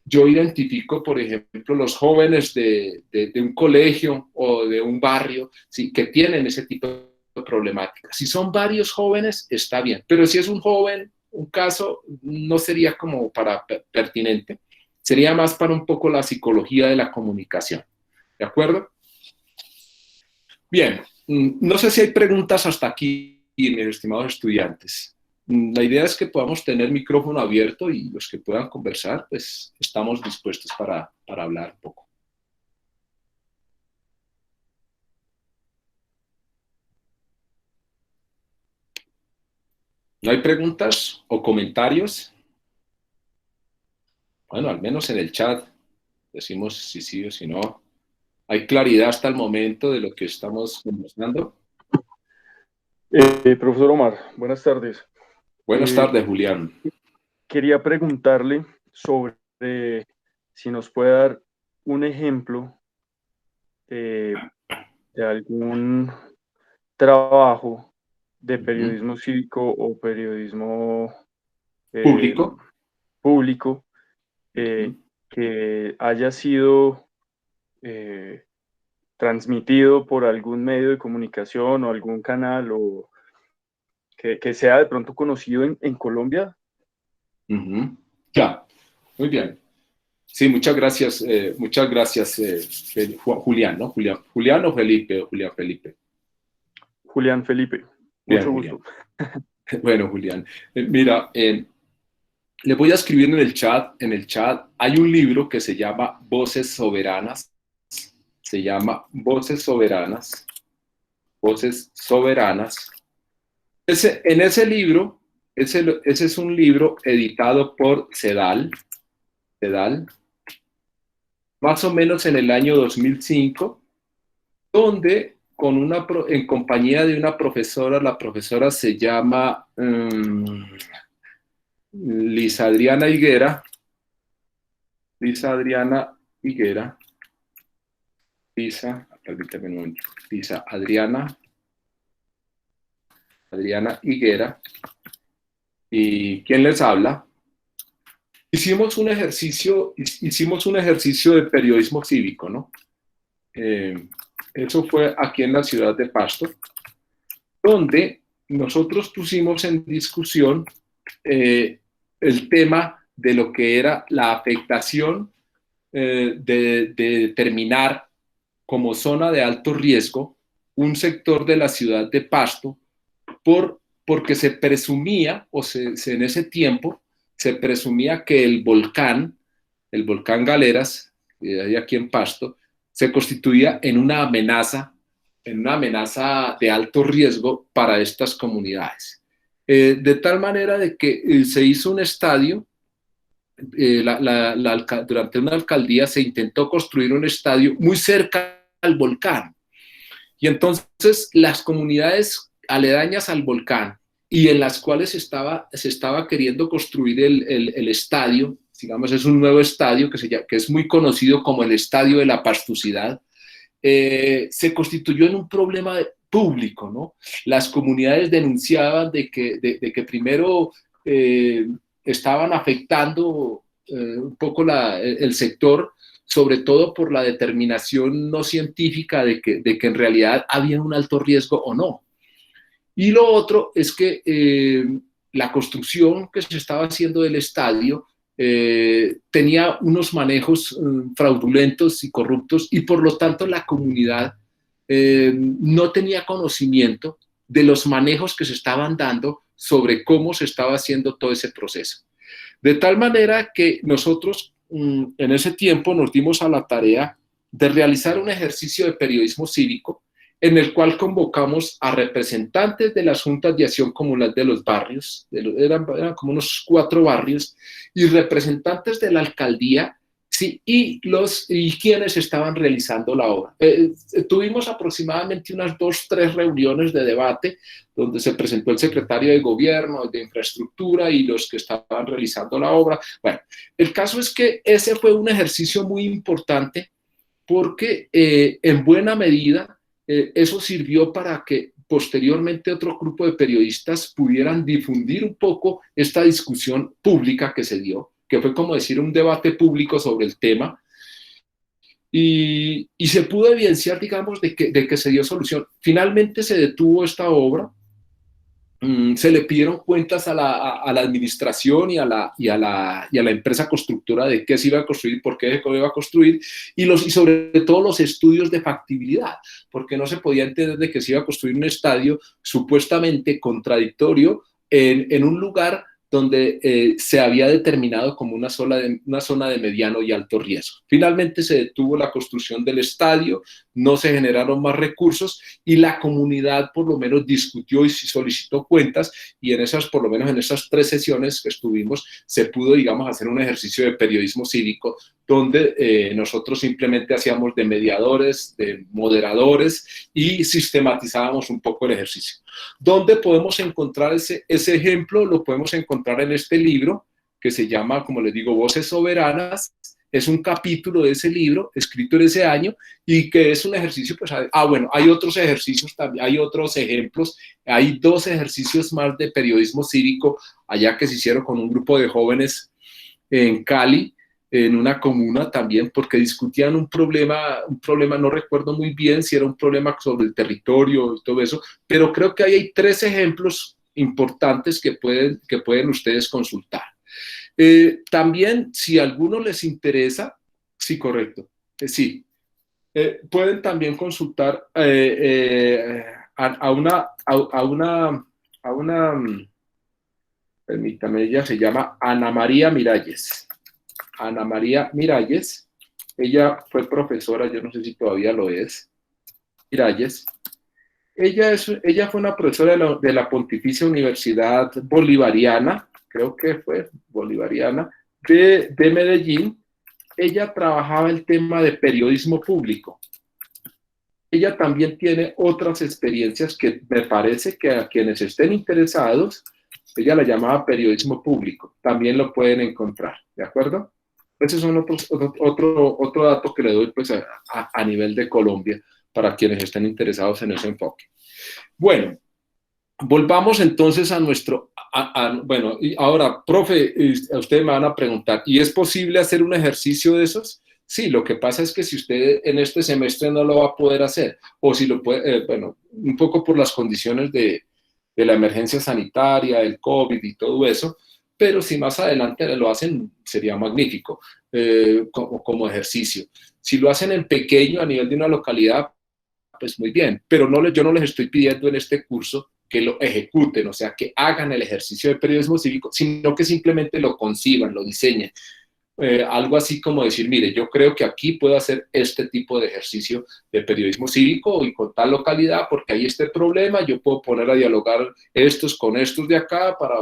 yo identifico, por ejemplo, los jóvenes de un colegio o de un barrio, ¿sí?, que tienen ese tipo de problemática. Si son varios jóvenes, está bien, pero si es un joven, un caso, no sería como para pertinente, sería más para un poco la psicología de la comunicación, ¿de acuerdo? Bien, no sé si hay preguntas hasta aquí, mis estimados estudiantes. La idea es que podamos tener micrófono abierto y los que puedan conversar, pues estamos dispuestos para hablar un poco. ¿No hay preguntas o comentarios? Bueno, al menos en el chat decimos si sí o si no. ¿Hay claridad hasta el momento de lo que estamos conversando? Profesor Omar, buenas tardes. Buenas tardes, Julián. Quería preguntarle sobre si nos puede dar un ejemplo de algún trabajo de periodismo cívico o periodismo ¿Público? público que haya sido transmitido por algún medio de comunicación o algún canal o que sea de pronto conocido en Colombia. Ya, muy bien. Sí, muchas gracias, Julián, ¿no? Julián o Felipe, o Julián Felipe. Julián Felipe, Bien, mucho Julián. gusto. Bueno, Julián, mira, le voy a escribir en el chat hay un libro que se llama Voces Soberanas, se llama Voces Soberanas, Voces Soberanas. En ese libro, ese es un libro editado por CEDAL, más o menos en el año 2005, donde en compañía de una profesora, la profesora se llama Lisa Adriana Higuera, permítame un momento, Lisa Adriana Higuera, y ¿quién les habla? Hicimos un ejercicio de periodismo cívico, ¿no? Eso fue aquí en la ciudad de Pasto, donde nosotros pusimos en discusión el tema de lo que era la afectación de determinar como zona de alto riesgo un sector de la ciudad de Pasto porque se presumía, en ese tiempo, se presumía que el volcán Galeras, hay aquí en Pasto, se constituía en una amenaza de alto riesgo para estas comunidades. De tal manera de que se hizo un estadio, durante una alcaldía se intentó construir un estadio muy cerca al volcán. Y entonces las comunidades aledañas al volcán y en las cuales se estaba queriendo construir el estadio, digamos, es un nuevo estadio que es muy conocido como el Estadio de la Pastucidad, se constituyó en un problema público, ¿no? Las comunidades denunciaban de que primero estaban afectando un poco el sector, sobre todo por la determinación no científica de que en realidad había un alto riesgo o no. Y lo otro es que la construcción que se estaba haciendo del estadio tenía unos manejos fraudulentos y corruptos y por lo tanto la comunidad no tenía conocimiento de los manejos que se estaban dando sobre cómo se estaba haciendo todo ese proceso. De tal manera que nosotros en ese tiempo nos dimos a la tarea de realizar un ejercicio de periodismo cívico en el cual convocamos a representantes de las juntas de acción comunal de los barrios, eran como unos 4 barrios, y representantes de la alcaldía, sí, y quienes estaban realizando la obra. Tuvimos aproximadamente unas 2-3 reuniones de debate donde se presentó el secretario de gobierno, de infraestructura y los que estaban realizando la obra. Bueno, el caso es que ese fue un ejercicio muy importante porque en buena medida eso sirvió para que posteriormente otro grupo de periodistas pudieran difundir un poco esta discusión pública que se dio, que fue como decir un debate público sobre el tema, y se pudo evidenciar, digamos, de que se dio solución. Finalmente se detuvo esta obra, se le pidieron cuentas a la administración y a la empresa constructora de qué se iba a construir, por qué se iba a construir, y sobre todo los estudios de factibilidad, porque no se podía entender de que se iba a construir un estadio supuestamente contradictorio en un lugar donde se había determinado como una zona de mediano y alto riesgo. Finalmente se detuvo la construcción del estadio, no se generaron más recursos y la comunidad por lo menos discutió y solicitó cuentas, y en esas, por lo menos en esas 3 sesiones que estuvimos, se pudo, digamos, hacer un ejercicio de periodismo cívico donde nosotros simplemente hacíamos de mediadores, de moderadores y sistematizábamos un poco el ejercicio. ¿Dónde podemos encontrar ese ejemplo? Lo podemos encontrar en este libro que se llama, como les digo, Voces Soberanas. Es un capítulo de ese libro escrito en ese año y que es un ejercicio, pues, bueno, hay otros ejercicios también, hay otros ejemplos, hay 2 ejercicios más de periodismo cívico allá que se hicieron con un grupo de jóvenes en Cali, en una comuna también, porque discutían un problema, no recuerdo muy bien si era un problema sobre el territorio y todo eso, pero creo que ahí hay 3 ejemplos importantes que pueden ustedes consultar. También, si a alguno les interesa, sí, correcto, sí, pueden también consultar a una, permítame, ella se llama Ana María Miralles. Ana María Miralles, ella fue profesora, yo no sé si todavía lo es, Miralles. Ella fue una profesora de la Pontificia Universidad Bolivariana, creo que fue bolivariana, de Medellín. Ella trabajaba el tema de periodismo público. Ella también tiene otras experiencias que me parece que a quienes estén interesados, ella la llamaba periodismo público, también lo pueden encontrar, ¿de acuerdo? Ese son otro dato que le doy pues, a nivel de Colombia para quienes estén interesados en ese enfoque. Bueno, volvamos entonces a nuestro... bueno, y ahora, profe, ustedes me van a preguntar, ¿y es posible hacer un ejercicio de esos? Sí, lo que pasa es que si usted en este semestre no lo va a poder hacer, o si lo puede, bueno, un poco por las condiciones de la emergencia sanitaria, el COVID y todo eso, pero si más adelante lo hacen, sería magnífico como ejercicio. Si lo hacen en pequeño a nivel de una localidad, pues muy bien, pero yo no les estoy pidiendo en este curso que lo ejecuten, o sea, que hagan el ejercicio de periodismo cívico, sino que simplemente lo conciban, lo diseñen. Algo así como decir, mire, yo creo que aquí puedo hacer este tipo de ejercicio de periodismo cívico y con tal localidad, porque hay este problema, yo puedo poner a dialogar estos con estos de acá para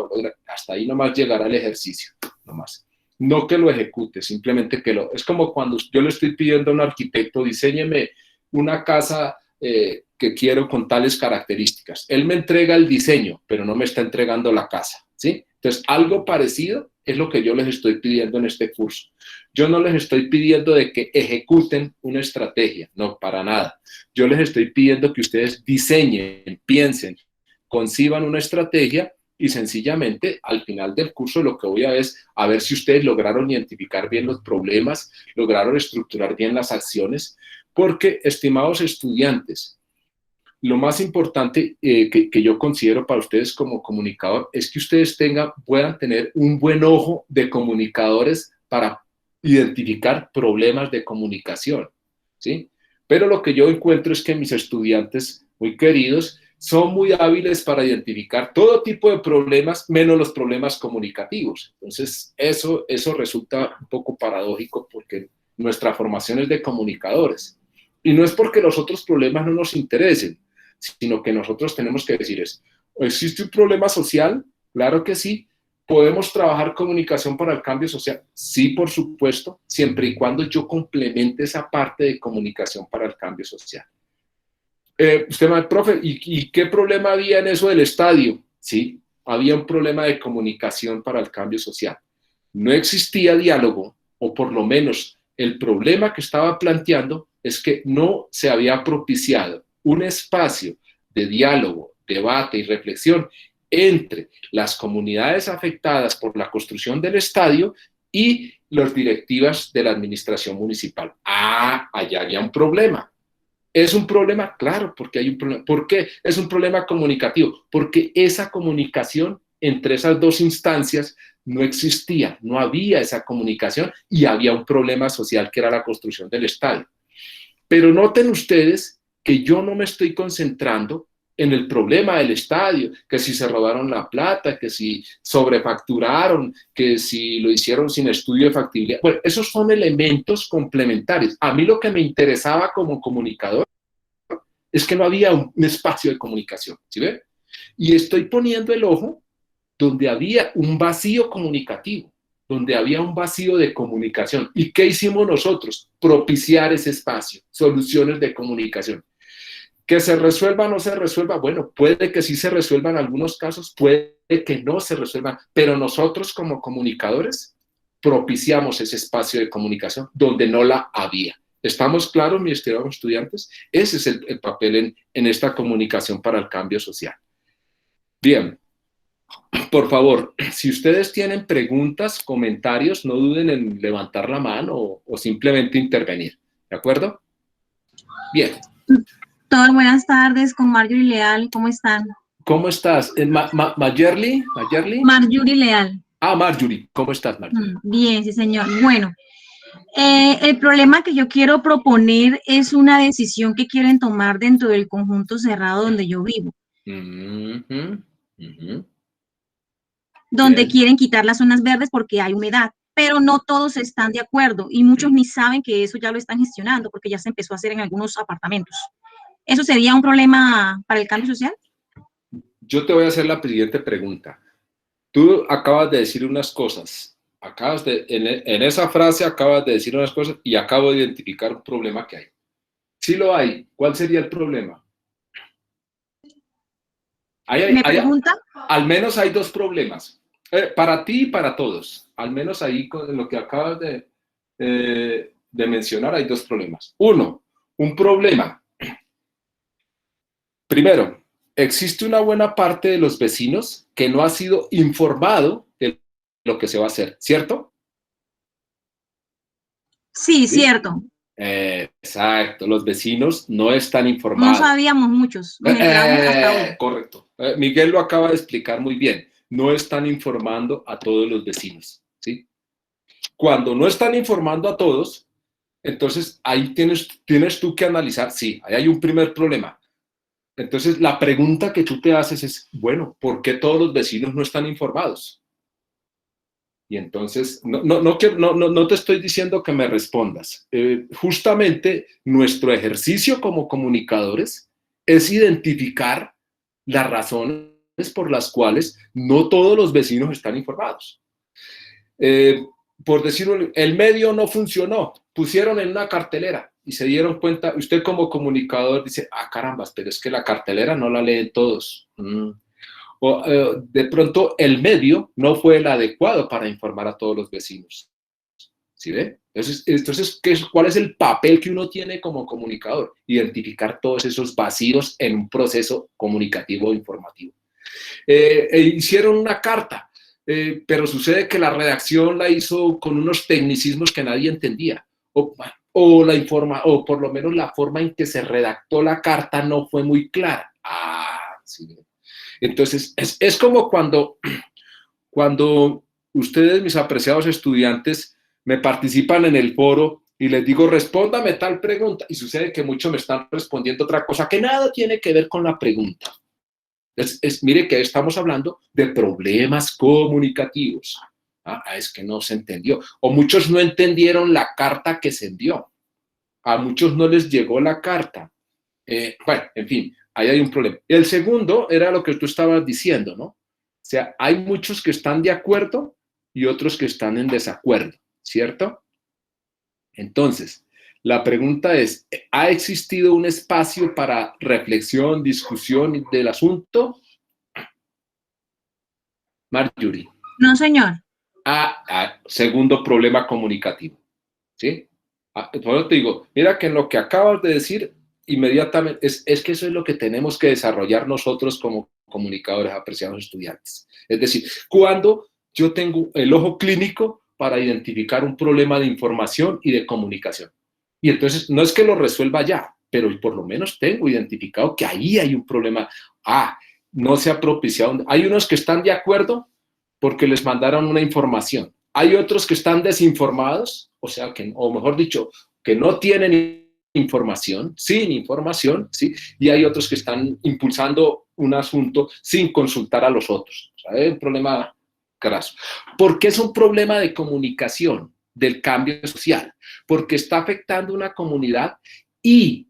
hasta ahí nomás llegará el ejercicio, nomás. No que lo ejecute, simplemente es como cuando yo le estoy pidiendo a un arquitecto, diséñeme una casa que quiero con tales características. Él me entrega el diseño, pero no me está entregando la casa, ¿sí? Entonces, algo parecido es lo que yo les estoy pidiendo en este curso. Yo no les estoy pidiendo de que ejecuten una estrategia, no, para nada. Yo les estoy pidiendo que ustedes diseñen, piensen, conciban una estrategia y sencillamente al final del curso lo que voy a es a ver si ustedes lograron identificar bien los problemas, lograron estructurar bien las acciones, porque, estimados estudiantes, lo más importante que yo considero para ustedes como comunicador es que ustedes puedan tener un buen ojo de comunicadores para identificar problemas de comunicación, ¿sí? Pero lo que yo encuentro es que mis estudiantes muy queridos son muy hábiles para identificar todo tipo de problemas, menos los problemas comunicativos. Entonces, eso resulta un poco paradójico porque nuestra formación es de comunicadores. Y no es porque los otros problemas no nos interesen, sino que nosotros tenemos que decir ¿existe un problema social? Claro que sí. ¿Podemos trabajar comunicación para el cambio social? Sí, por supuesto, siempre y cuando yo complemente esa parte de comunicación para el cambio social. Usted me dice, profe, ¿y qué problema había en eso del estadio? Sí, había un problema de comunicación para el cambio social. No existía diálogo, o por lo menos el problema que estaba planteando es que no se había propiciado un espacio de diálogo, debate y reflexión entre las comunidades afectadas por la construcción del estadio y las directivas de la administración municipal. Allá había un problema. ¿Es un problema? Claro, porque hay un problema. ¿Por qué? Es un problema comunicativo, porque esa comunicación entre esas dos instancias no existía, no había esa comunicación y había un problema social que era la construcción del estadio. Pero noten ustedes que yo no me estoy concentrando en el problema del estadio, que si se robaron la plata, que si sobrefacturaron, que si lo hicieron sin estudio de factibilidad. Bueno, esos son elementos complementarios. A mí lo que me interesaba como comunicador es que no había un espacio de comunicación, ¿sí ve? Y estoy poniendo el ojo donde había un vacío comunicativo, donde había un vacío de comunicación. ¿Y qué hicimos nosotros? Propiciar ese espacio, soluciones de comunicación. Que se resuelva o no se resuelva, bueno, puede que sí se resuelva en algunos casos, puede que no se resuelva, pero nosotros como comunicadores propiciamos ese espacio de comunicación donde no la había. ¿Estamos claros, mis estimados estudiantes? Ese es el papel en esta comunicación para el cambio social. Bien, por favor, si ustedes tienen preguntas, comentarios, no duden en levantar la mano o simplemente intervenir. ¿De acuerdo? Bien. Todas buenas tardes con Marjorie Leal, ¿cómo están? ¿Cómo estás? ¿Mayerly? Marjorie Leal. Ah, Marjorie, ¿cómo estás, Marjorie? Bien, sí, señor. Bueno, el problema que yo quiero proponer es una decisión que quieren tomar dentro del conjunto cerrado donde yo vivo. Donde quieren quitar las zonas verdes porque hay humedad, pero no todos están de acuerdo y muchos ni saben que eso ya lo están gestionando porque ya se empezó a hacer en algunos apartamentos. ¿Eso sería un problema para el cambio social? Yo te voy a hacer la siguiente pregunta. Tú acabas de decir unas cosas, en esa frase acabas de decir unas cosas y acabo de identificar un problema que hay. Si lo hay, ¿cuál sería el problema? ¿Me pregunta? Al menos hay dos problemas, para ti y para todos. Al menos ahí con lo que acabas de mencionar hay dos problemas. Uno, un problema. Primero, existe una buena parte de los vecinos que no ha sido informado de lo que se va a hacer, ¿cierto? Sí, cierto. Exacto, los vecinos no están informados. No sabíamos muchos, nos enteramos hasta hoy. Correcto. Miguel lo acaba de explicar muy bien. No están informando a todos los vecinos, ¿sí? Cuando no están informando a todos, entonces ahí tienes tú que analizar, sí, ahí hay un primer problema. Entonces, la pregunta que tú te haces es, bueno, ¿por qué todos los vecinos no están informados? Y entonces, no te estoy diciendo que me respondas. Justamente nuestro ejercicio como comunicadores es identificar las razones por las cuales no todos los vecinos están informados. Por decirlo, el medio no funcionó, pusieron en una cartelera y se dieron cuenta, usted como comunicador dice, ah, carambas, pero es que la cartelera no la leen todos. O de pronto el medio no fue el adecuado para informar a todos los vecinos. ¿Sí ve? Entonces, ¿cuál es el papel que uno tiene como comunicador? Identificar todos esos vacíos en un proceso comunicativo e informativo. Hicieron una carta, pero sucede que la redacción la hizo con unos tecnicismos que nadie entendía. O por lo menos la forma en que se redactó la carta no fue muy clara. Sí. Entonces, es como cuando ustedes, mis apreciados estudiantes, me participan en el foro y les digo, respóndame tal pregunta, y sucede que muchos me están respondiendo otra cosa que nada tiene que ver con la pregunta. Mire que estamos hablando de problemas comunicativos. Es que no se entendió. O muchos no entendieron la carta que se envió. A muchos no les llegó la carta. Bueno, en fin, ahí hay un problema. El segundo era lo que tú estabas diciendo, ¿no? O sea, hay muchos que están de acuerdo y otros que están en desacuerdo, ¿cierto? Entonces, la pregunta es, ¿ha existido un espacio para reflexión, discusión del asunto? Marjorie. No, señor. Segundo problema comunicativo, ¿sí? Por eso te digo, mira que en lo que acabas de decir, inmediatamente, es que eso es lo que tenemos que desarrollar nosotros como comunicadores, apreciados estudiantes. Es decir, cuando yo tengo el ojo clínico para identificar un problema de información y de comunicación. Y entonces, no es que lo resuelva ya, pero por lo menos tengo identificado que ahí hay un problema. No se ha propiciado. Hay unos que están de acuerdo porque les mandaron una información. Hay otros que están desinformados, o sea, o mejor dicho, que no tienen información, ¿sí? Y hay otros que están impulsando un asunto sin consultar a los otros. O sea, es un problema graso. ¿Por qué es un problema de comunicación del cambio social? Porque está afectando una comunidad y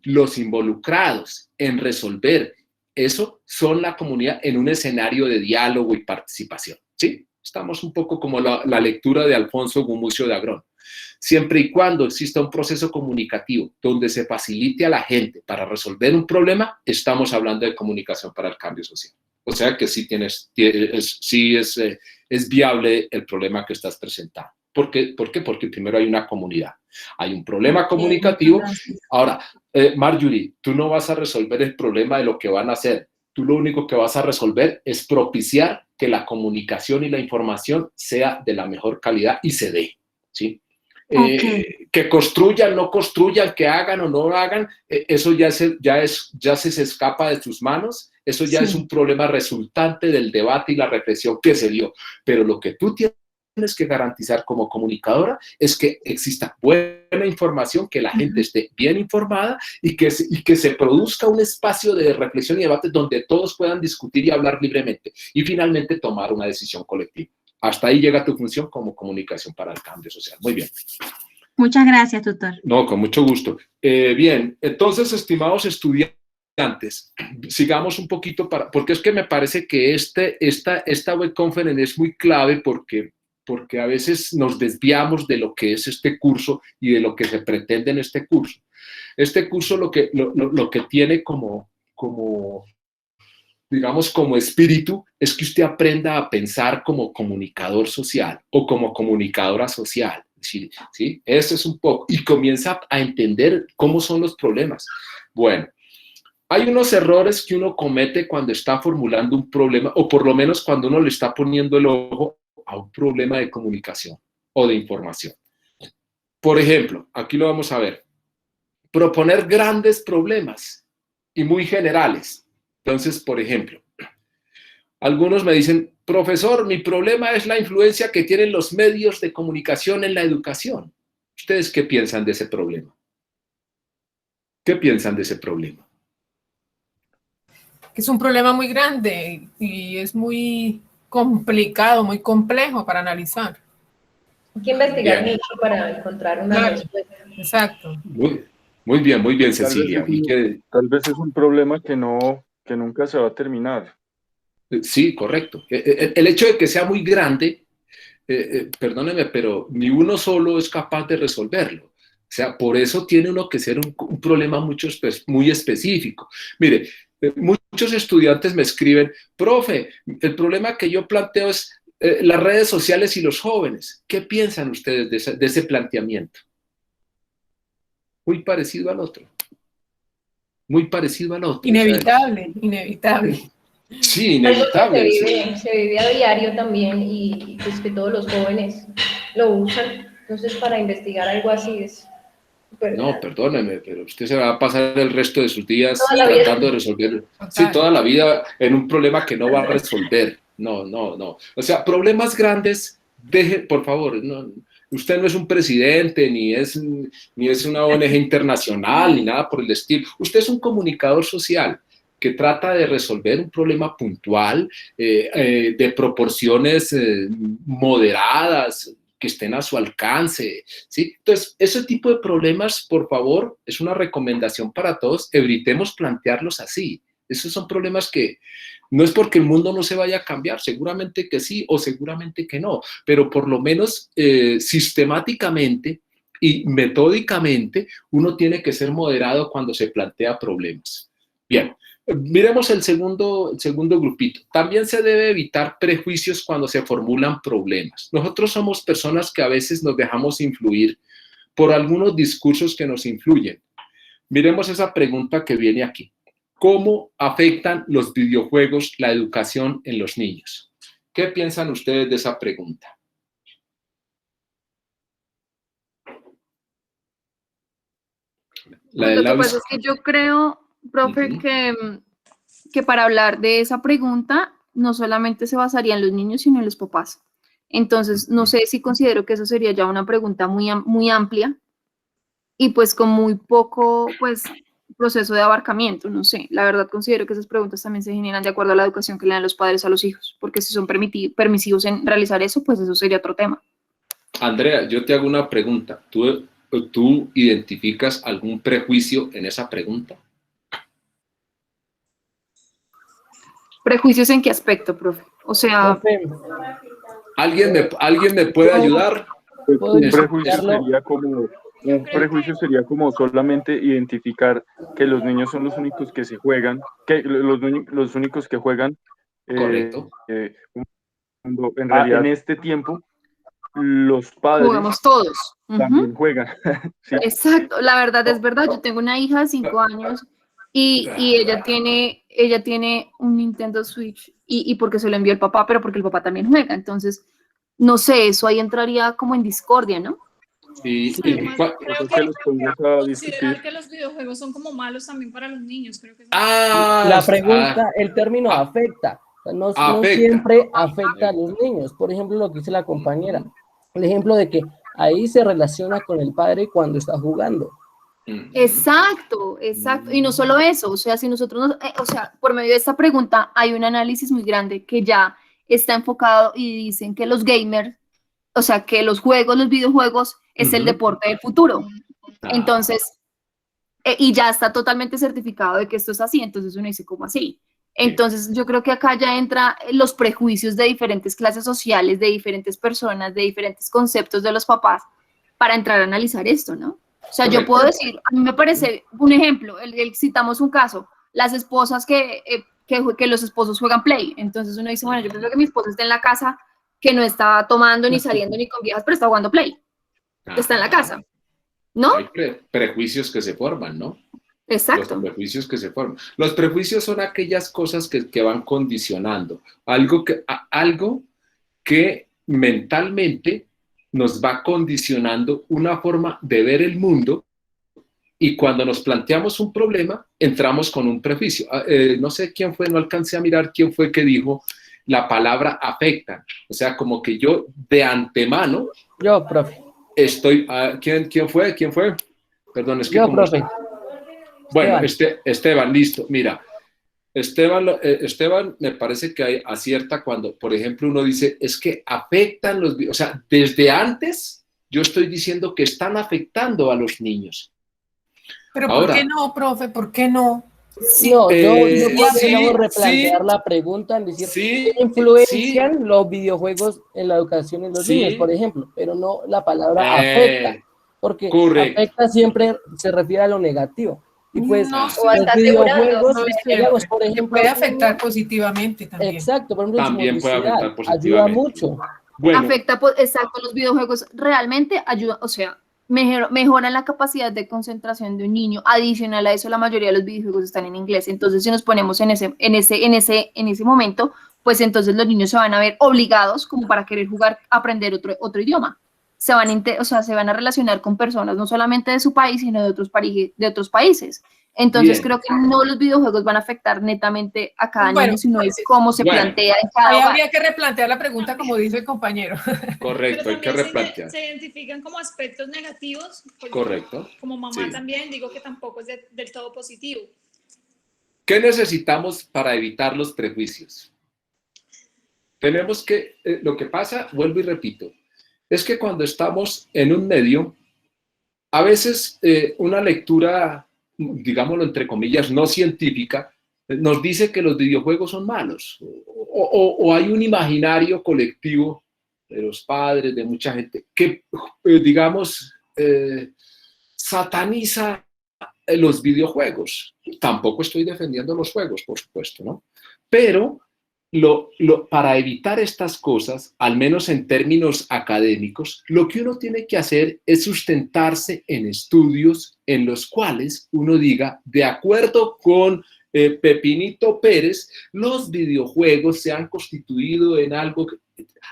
los involucrados en resolver eso son la comunidad en un escenario de diálogo y participación, ¿sí? Estamos un poco como la lectura de Alfonso Gumucio de Agrón. Siempre y cuando exista un proceso comunicativo donde se facilite a la gente para resolver un problema, estamos hablando de comunicación para el cambio social. O sea que sí es viable el problema que estás presentando. ¿Por qué? Porque primero hay una comunidad. Hay un problema comunicativo. Ahora, Marjorie, tú no vas a resolver el problema de lo que van a hacer. Tú lo único que vas a resolver es propiciar que la comunicación y la información sea de la mejor calidad y se dé, ¿sí? Que construyan, no construyan, que hagan o no hagan, eso ya se escapa de tus manos, eso ya es un problema resultante del debate y la reflexión que se dio. Pero lo que tú tienes que garantizar como comunicadora es que exista buena información, que la gente esté bien informada y que se produzca un espacio de reflexión y debate donde todos puedan discutir y hablar libremente y finalmente tomar una decisión colectiva. Hasta ahí llega tu función como comunicación para el cambio social. Muy bien. Muchas gracias, tutor. No, con mucho gusto. Bien, entonces, estimados estudiantes, sigamos un poquito porque es que me parece que esta web conference es muy clave porque a veces nos desviamos de lo que es este curso y de lo que se pretende en este curso. Este curso lo que tiene digamos, como espíritu, es que usted aprenda a pensar como comunicador social o como comunicadora social. ¿Sí? Eso es un poco. Y comienza a entender cómo son los problemas. Bueno, hay unos errores que uno comete cuando está formulando un problema, o por lo menos cuando uno le está poniendo el ojo a un problema de comunicación o de información. Por ejemplo, aquí lo vamos a ver. Proponer grandes problemas y muy generales. Entonces, por ejemplo, algunos me dicen, profesor, mi problema es la influencia que tienen los medios de comunicación en la educación. ¿Ustedes qué piensan de ese problema? ¿Qué piensan de ese problema? Es un problema muy grande y es muy complicado, muy complejo para analizar. Hay que investigar mucho para encontrar una respuesta. Exacto. Muy bien, Cecilia. Tal vez es un problema que nunca se va a terminar. Sí, correcto. El hecho de que sea muy grande, perdóneme, pero ni uno solo es capaz de resolverlo. O sea, por eso tiene uno que ser un problema muy específico. Mire, muchos estudiantes me escriben, profe, el problema que yo planteo es las redes sociales y los jóvenes. ¿Qué piensan ustedes de ese planteamiento? Muy parecido al otro. Muy parecido al otro. Inevitable, inevitable. Sí, inevitable. Se vive a diario también y pues que todos los jóvenes lo usan. Entonces, para investigar algo así es súper No, perdóneme, pero usted se va a pasar el resto de sus días tratando de resolver. Sí, toda la vida en un problema que no va a resolver. No. O sea, problemas grandes, por favor, no. Usted no es un presidente, ni es una ONG internacional, ni nada por el estilo. Usted es un comunicador social que trata de resolver un problema puntual, de proporciones moderadas, que estén a su alcance, ¿sí? Entonces, ese tipo de problemas, por favor, es una recomendación para todos, evitemos plantearlos así. Esos son problemas que no es porque el mundo no se vaya a cambiar, seguramente que sí o seguramente que no, pero por lo menos sistemáticamente y metódicamente uno tiene que ser moderado cuando se plantea problemas. Bien, miremos el segundo grupito. También se debe evitar prejuicios cuando se formulan problemas. Nosotros somos personas que a veces nos dejamos influir por algunos discursos que nos influyen. Miremos esa pregunta que viene aquí. ¿Cómo afectan los videojuegos la educación en los niños? ¿Qué piensan ustedes de esa pregunta? Lo que pasa es que yo creo, profe, que para hablar de esa pregunta no solamente se basaría en los niños, sino en los papás. Entonces, no sé si considero que eso sería ya una pregunta muy amplia y pues con muy poco, pues, proceso de abarcamiento, no sé. La verdad considero que esas preguntas también se generan de acuerdo a la educación que le dan los padres a los hijos, porque si son permisivos en realizar eso, pues eso sería otro tema. Andrea, yo te hago una pregunta. ¿Tú identificas algún prejuicio en esa pregunta? ¿Prejuicios en qué aspecto, profe? O sea, Profe, ¿Alguien me puede ayudar? ¿puedo Un identificarlo? prejuicio sería como solamente identificar que los niños son los únicos que se juegan, que los únicos que juegan, Correcto. cuando en realidad en este tiempo los padres jugamos todos. también juegan. Sí. Exacto, la verdad es verdad. Yo tengo una hija de 5 años y ella tiene un Nintendo Switch y porque se lo envió el papá, pero porque el papá también juega. Entonces, no sé, eso ahí entraría como en discordia, ¿no? Sí, Además, creo que los que pongas a considerar discutir. que los videojuegos son como malos también para los niños, creo que es La pregunta, el término afecta. O sea, no siempre afecta a los niños. Por ejemplo, lo que dice la compañera. El ejemplo de que ahí se relaciona con el padre cuando está jugando. Exacto, exacto. Y no solo eso, o sea, si nosotros, o sea, por medio de esta pregunta hay un análisis muy grande que ya está enfocado y dicen que los gamers, o sea, que los videojuegos es el deporte del futuro. Entonces, y ya está totalmente certificado de que esto es así, entonces uno dice, ¿cómo así? Entonces, yo creo que acá ya entra los prejuicios de diferentes clases sociales, de diferentes personas, de diferentes conceptos de los papás, para entrar a analizar esto, ¿no? O sea, yo puedo decir, a mí me parece un ejemplo, citamos un caso, las esposas que los esposos juegan Play, entonces uno dice, bueno, yo prefiero que mi esposa esté en la casa, que no está tomando, ni saliendo, ni con viejas, pero está jugando Play, está en la casa, ¿no? Hay prejuicios que se forman, ¿no? Exacto. Los prejuicios que se forman. Los prejuicios son aquellas cosas que van condicionando, algo que mentalmente nos va condicionando una forma de ver el mundo, y cuando nos planteamos un problema, entramos con un prejuicio. No sé quién fue, no alcancé a mirar quién fue que dijo la palabra afecta. O sea, como que yo de antemano... Yo, profe. ¿Quién fue? Perdón, es que... Yo, profe. Bueno, Esteban, listo. Mira, Esteban me parece que acierta cuando, por ejemplo, uno dice, es que afectan los... O sea, desde antes yo estoy diciendo que están afectando a los niños. Pero ahora, ¿por qué no, profe? ¿Por qué no? Sí, no, yo podríamos replantear la pregunta en decir, ¿qué influencian los videojuegos en la educación de los niños, por ejemplo? Pero no la palabra afecta, porque afecta siempre se refiere a lo negativo. Y pues los videojuegos, digamos, por ejemplo, puede afectar positivamente también. Exacto, por ejemplo, también puede afectar positivamente. Ayuda mucho. Bueno. Afecta, exacto, los videojuegos realmente ayudan, o sea, mejoran la capacidad de concentración de un niño. Adicional a eso, la mayoría de los videojuegos están en inglés. Entonces, si nos ponemos en ese momento, pues entonces los niños se van a ver obligados como para querer jugar, aprender otro idioma. Se van a relacionar con personas no solamente de su país, sino de otros países. Entonces, creo que no los videojuegos van a afectar netamente a cada niño, sino es cómo se plantea en cada hogar. Habría que replantear la pregunta, como dice el compañero. Correcto, hay que replantear. Se identifican como aspectos negativos. Correcto. Como mamá también digo que tampoco es del todo positivo. ¿Qué necesitamos para evitar los prejuicios? Tenemos que, lo que pasa, vuelvo y repito, es que cuando estamos en un medio, a veces una lectura, digámoslo entre comillas, no científica, nos dice que los videojuegos son malos, o hay un imaginario colectivo de los padres, de mucha gente, que, digamos, sataniza los videojuegos. Tampoco estoy defendiendo los juegos, por supuesto, ¿no? Pero para evitar estas cosas, al menos en términos académicos, lo que uno tiene que hacer es sustentarse en estudios en los cuales uno diga, de acuerdo con Pepinito Pérez, los videojuegos se han constituido en algo que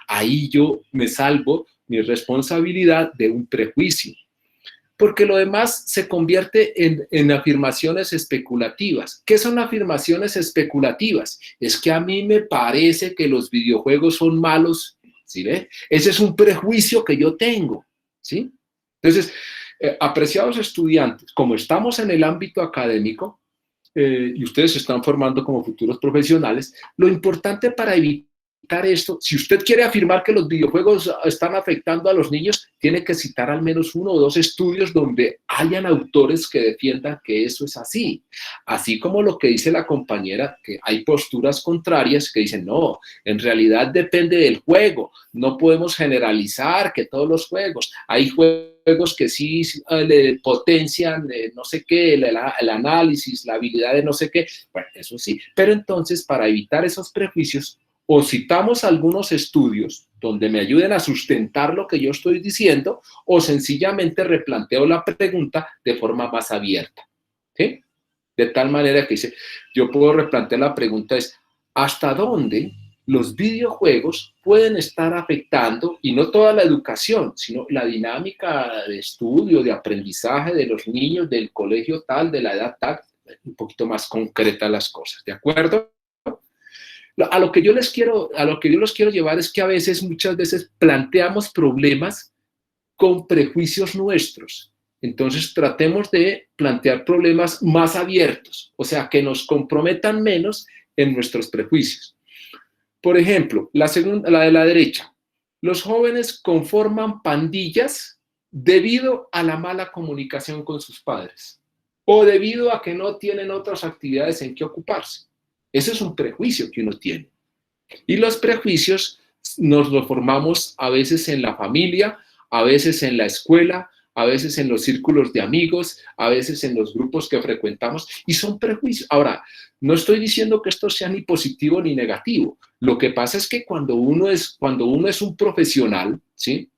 ahí yo me salvo mi responsabilidad de un prejuicio. Porque lo demás se convierte en afirmaciones especulativas. ¿Qué son afirmaciones especulativas? Es que a mí me parece que los videojuegos son malos, ¿sí ve? Ese es un prejuicio que yo tengo, ¿sí? Entonces, apreciados estudiantes, como estamos en el ámbito académico, y ustedes se están formando como futuros profesionales, lo importante para evitar esto, si usted quiere afirmar que los videojuegos están afectando a los niños, tiene que citar al menos 1 o 2 estudios donde hayan autores que defiendan que eso es así. Así como lo que dice la compañera, que hay posturas contrarias que dicen, no, en realidad depende del juego, no podemos generalizar que todos los juegos, hay juegos que sí le potencian no sé qué, el análisis, la habilidad de no sé qué, bueno, eso sí, pero entonces para evitar esos prejuicios, o citamos algunos estudios donde me ayuden a sustentar lo que yo estoy diciendo, o sencillamente replanteo la pregunta de forma más abierta, ¿sí? De tal manera que dice, yo puedo replantear la pregunta es, ¿hasta dónde los videojuegos pueden estar afectando, y no toda la educación, sino la dinámica de estudio, de aprendizaje de los niños, del colegio tal, de la edad tal, un poquito más concreta las cosas, ¿de acuerdo? A lo que yo los quiero llevar es que a veces, muchas veces, planteamos problemas con prejuicios nuestros. Entonces, tratemos de plantear problemas más abiertos, o sea, que nos comprometan menos en nuestros prejuicios. Por ejemplo, la de la derecha. Los jóvenes conforman pandillas debido a la mala comunicación con sus padres o debido a que no tienen otras actividades en que ocuparse. Ese es un prejuicio que uno tiene. Y los prejuicios nos los formamos a veces en la familia, a veces en la escuela, a veces en los círculos de amigos, a veces en los grupos que frecuentamos, y son prejuicios. Ahora, no estoy diciendo que esto sea ni positivo ni negativo. Lo que pasa es que cuando uno es un profesional, ¿sí?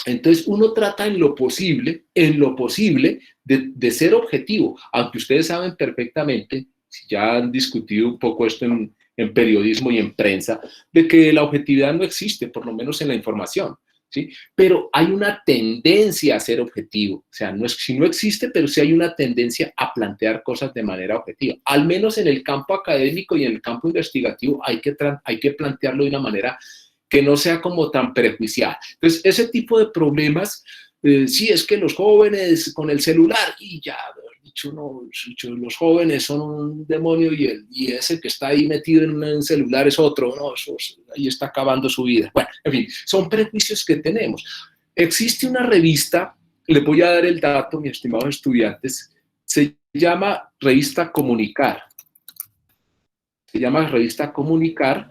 Entonces uno trata en lo posible de ser objetivo, aunque ustedes saben perfectamente, si ya han discutido un poco esto en periodismo y en prensa, de que la objetividad no existe, por lo menos en la información, ¿sí? Pero hay una tendencia a ser objetivo, o sea, si no existe, pero sí hay una tendencia a plantear cosas de manera objetiva. Al menos en el campo académico y en el campo investigativo hay que plantearlo de una manera que no sea como tan prejuiciada. Entonces, ese tipo de problemas, sí, es que los jóvenes con el celular, y ya, dicho, no, los jóvenes son un demonio y ese que está ahí metido en un celular es otro, no, ahí está acabando su vida. Bueno, en fin, son prejuicios que tenemos. Existe una revista, les voy a dar el dato, mis estimados estudiantes, se llama Revista Comunicar. Se llama Revista Comunicar.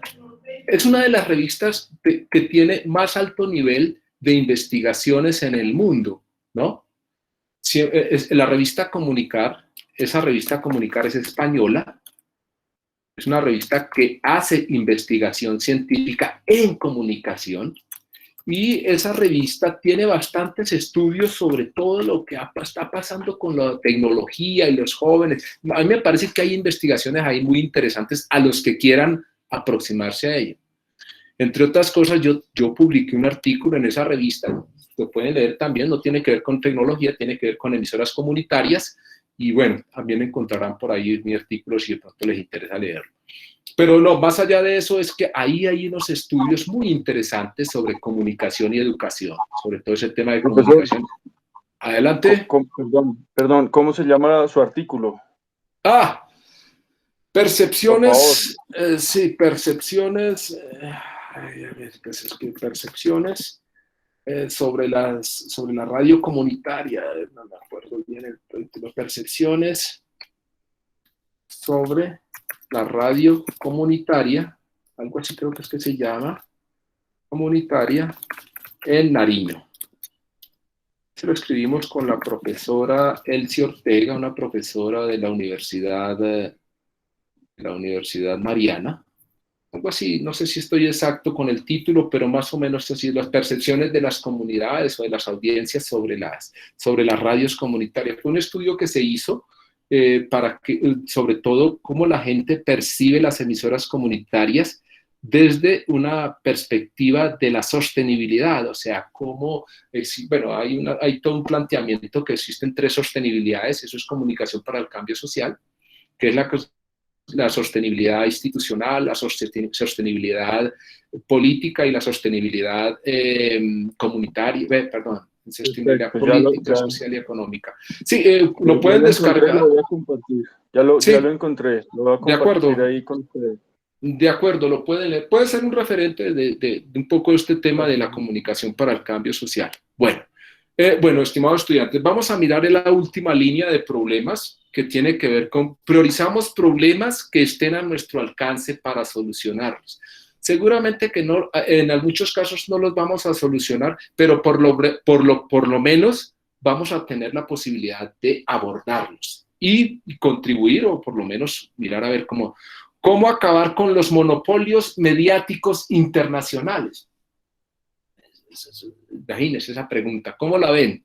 Es una de las revistas que tiene más alto nivel de investigaciones en el mundo, ¿no? La revista Comunicar, esa revista Comunicar es española, es una revista que hace investigación científica en comunicación, y esa revista tiene bastantes estudios sobre todo lo que está pasando con la tecnología y los jóvenes. A mí me parece que hay investigaciones ahí muy interesantes a los que quieran aproximarse a ello. Entre otras cosas, yo publiqué un artículo en esa revista, lo pueden leer también, no tiene que ver con tecnología, tiene que ver con emisoras comunitarias, y bueno, también encontrarán por ahí mi artículo si de pronto les interesa leerlo. Pero no, más allá de eso es que ahí hay unos estudios muy interesantes sobre comunicación y educación, sobre todo ese tema de comunicación. Adelante. Perdón, ¿cómo se llama su artículo? Percepciones, sí, percepciones, percepciones sobre la radio comunitaria, no me acuerdo bien el título, percepciones sobre la radio comunitaria, algo así creo que es que se llama, comunitaria en Nariño. Se lo escribimos con la profesora Elsie Ortega, una profesora de la Universidad Mariana, algo así, no sé si estoy exacto con el título, pero más o menos así, las percepciones de las comunidades o de las audiencias sobre las radios comunitarias. Fue un estudio que se hizo sobre todo cómo la gente percibe las emisoras comunitarias desde una perspectiva de la sostenibilidad, o sea, cómo, bueno, hay todo un planteamiento que existen 3 sostenibilidades. Eso es comunicación para el cambio social, que es la sostenibilidad institucional, la sostenibilidad política y la sostenibilidad comunitaria, sostenibilidad política, social y económica. Sí, lo pueden descargar. Lo voy a compartir. Ya lo encontré, lo voy a compartir ahí con ustedes. De acuerdo, lo pueden leer. Puede ser un referente de un poco este tema de la comunicación para el cambio social. Bueno, estimados estudiantes, vamos a mirar en la última línea de problemas que tiene que ver con priorizamos problemas que estén a nuestro alcance para solucionarlos. Seguramente que no, en muchos casos no los vamos a solucionar, pero por lo menos vamos a tener la posibilidad de abordarlos y contribuir, o por lo menos mirar a ver cómo acabar con los monopolios mediáticos internacionales. Imagínense esa pregunta, ¿cómo la ven?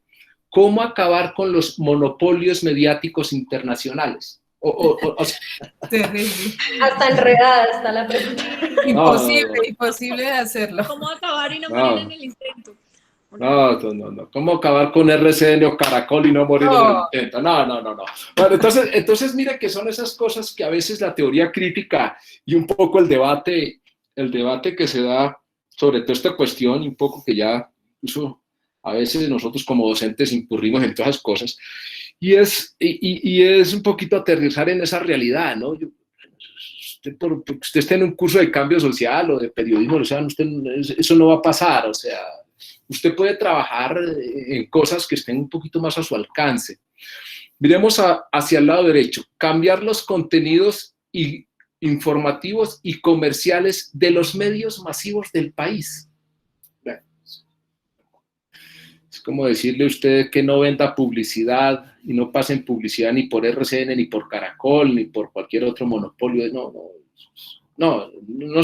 ¿Cómo acabar con los monopolios mediáticos internacionales? Terrible. Hasta enredada está la pregunta. Imposible de hacerlo. ¿Cómo acabar y no morir en el intento? No. ¿Cómo acabar con RCN o Caracol y no morir en el intento? No. Bueno, entonces mire que son esas cosas que a veces la teoría crítica y un poco el debate que se da sobre toda esta cuestión, y un poco que ya incluso a veces nosotros como docentes incurrimos en todas esas cosas, y es un poquito aterrizar en esa realidad, ¿no? Usted esté en un curso de cambio social o de periodismo, o sea, eso no va a pasar, o sea, usted puede trabajar en cosas que estén un poquito más a su alcance. Miremos hacia el lado derecho, cambiar los contenidos informativos y comerciales de los medios masivos del país. Es como decirle a usted que no venda publicidad y no pasen publicidad ni por RCN, ni por Caracol, ni por cualquier otro monopolio. No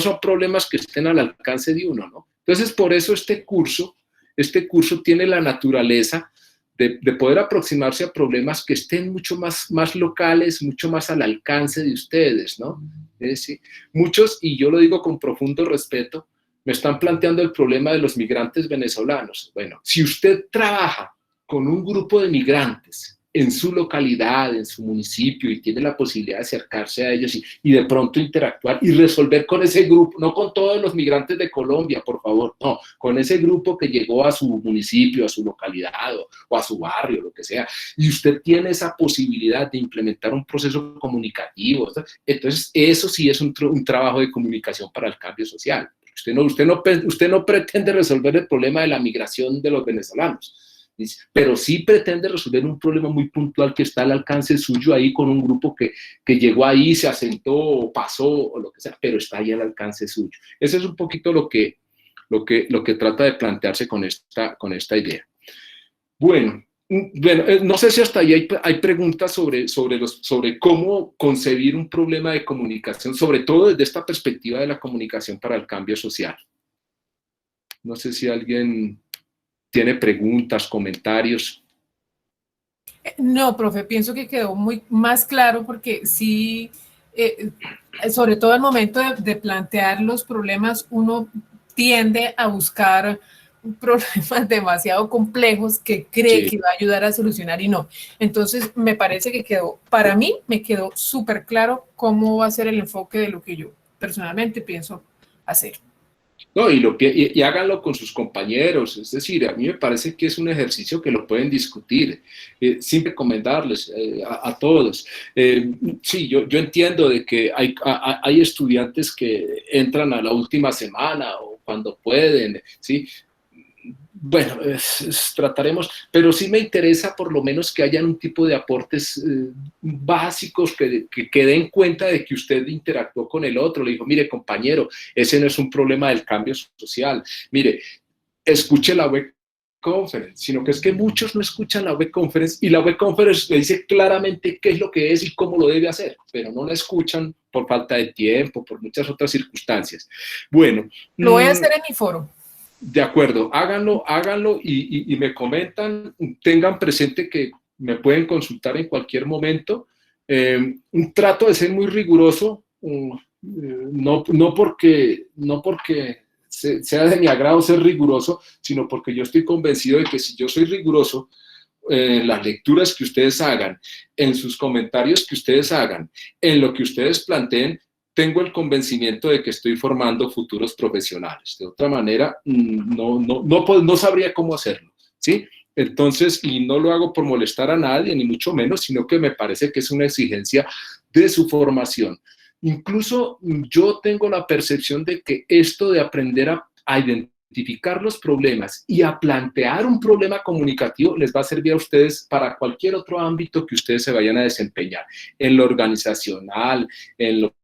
son problemas que estén al alcance de uno, ¿no? Entonces, por eso este curso tiene la naturaleza de poder aproximarse a problemas que estén mucho más locales, mucho más al alcance de ustedes, ¿no? Sí. Muchos, y yo lo digo con profundo respeto, me están planteando el problema de los migrantes venezolanos. Bueno, si usted trabaja con un grupo de migrantes en su localidad, en su municipio, y tiene la posibilidad de acercarse a ellos y de pronto interactuar y resolver con ese grupo, no con todos los migrantes de Colombia, por favor, no, con ese grupo que llegó a su municipio, a su localidad o a su barrio, lo que sea, y usted tiene esa posibilidad de implementar un proceso comunicativo, entonces eso sí es un trabajo de comunicación para el cambio social. Usted no pretende resolver el problema de la migración de los venezolanos, pero sí pretende resolver un problema muy puntual que está al alcance suyo ahí con un grupo que llegó ahí, se asentó o pasó o lo que sea, pero está ahí al alcance suyo. Eso es un poquito lo que trata de plantearse con esta idea. Bueno, no sé si hasta ahí hay preguntas sobre cómo concebir un problema de comunicación, sobre todo desde esta perspectiva de la comunicación para el cambio social. No sé si alguien tiene preguntas, comentarios. No, profe, pienso que quedó más claro porque sí, sobre todo al momento de plantear los problemas, uno tiende a buscar problemas demasiado complejos que cree que va a ayudar a solucionar y no. Entonces, me parece que para mí me quedó súper claro cómo va a ser el enfoque de lo que yo personalmente pienso hacer. No, y háganlo con sus compañeros, es decir, a mí me parece que es un ejercicio que lo pueden discutir, sin recomendarles a todos. Sí, yo entiendo de que hay estudiantes que entran a la última semana o cuando pueden, ¿sí? Bueno, trataremos, pero sí me interesa por lo menos que hayan un tipo de aportes básicos que den cuenta de que usted interactuó con el otro. Le dijo, mire compañero, ese no es un problema del cambio social. Mire, escuche la web conference, sino que es que muchos no escuchan la web conference y la web conference le dice claramente qué es lo que es y cómo lo debe hacer, pero no la escuchan por falta de tiempo, por muchas otras circunstancias. Bueno. Lo voy a hacer en mi foro. De acuerdo, háganlo y me comentan, tengan presente que me pueden consultar en cualquier momento. Trato de ser muy riguroso, no porque sea de mi agrado ser riguroso, sino porque yo estoy convencido de que si yo soy riguroso, en las lecturas que ustedes hagan, en sus comentarios que ustedes hagan, en lo que ustedes planteen, tengo el convencimiento de que estoy formando futuros profesionales. De otra manera, no sabría cómo hacerlo, ¿sí? Entonces, y no lo hago por molestar a nadie, ni mucho menos, sino que me parece que es una exigencia de su formación. Incluso yo tengo la percepción de que esto de aprender a identificar los problemas y a plantear un problema comunicativo les va a servir a ustedes para cualquier otro ámbito que ustedes se vayan a desempeñar, en lo organizacional, en lo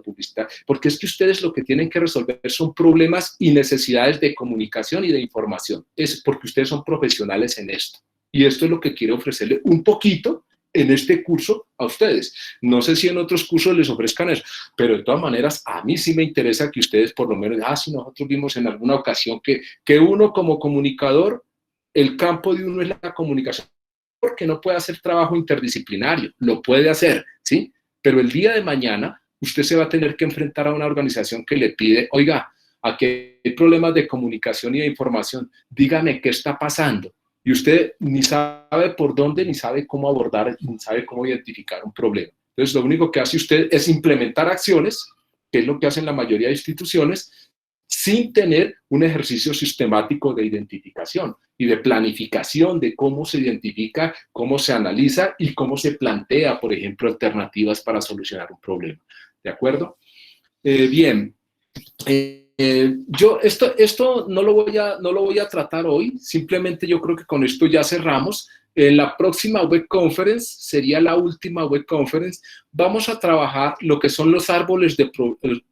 publicitario, porque es que ustedes lo que tienen que resolver son problemas y necesidades de comunicación y de información. Es porque ustedes son profesionales en esto. Y esto es lo que quiero ofrecerle un poquito en este curso a ustedes. No sé si en otros cursos les ofrezcan eso, pero de todas maneras a mí sí me interesa que ustedes por lo menos, si nosotros vimos en alguna ocasión que uno como comunicador, el campo de uno es la comunicación, porque no puede hacer trabajo interdisciplinario, lo puede hacer, ¿sí? Pero el día de mañana usted se va a tener que enfrentar a una organización que le pide, oiga, aquí hay problemas de comunicación y de información, dígame qué está pasando. Y usted ni sabe por dónde, ni sabe cómo abordar, ni sabe cómo identificar un problema. Entonces, lo único que hace usted es implementar acciones, que es lo que hacen la mayoría de instituciones, sin tener un ejercicio sistemático de identificación y de planificación de cómo se identifica, cómo se analiza y cómo se plantea, por ejemplo, alternativas para solucionar un problema. ¿De acuerdo? Bien. Yo esto no lo voy a tratar hoy, simplemente yo creo que con esto ya cerramos. En la próxima web conference, sería la última web conference, vamos a trabajar lo que son los árboles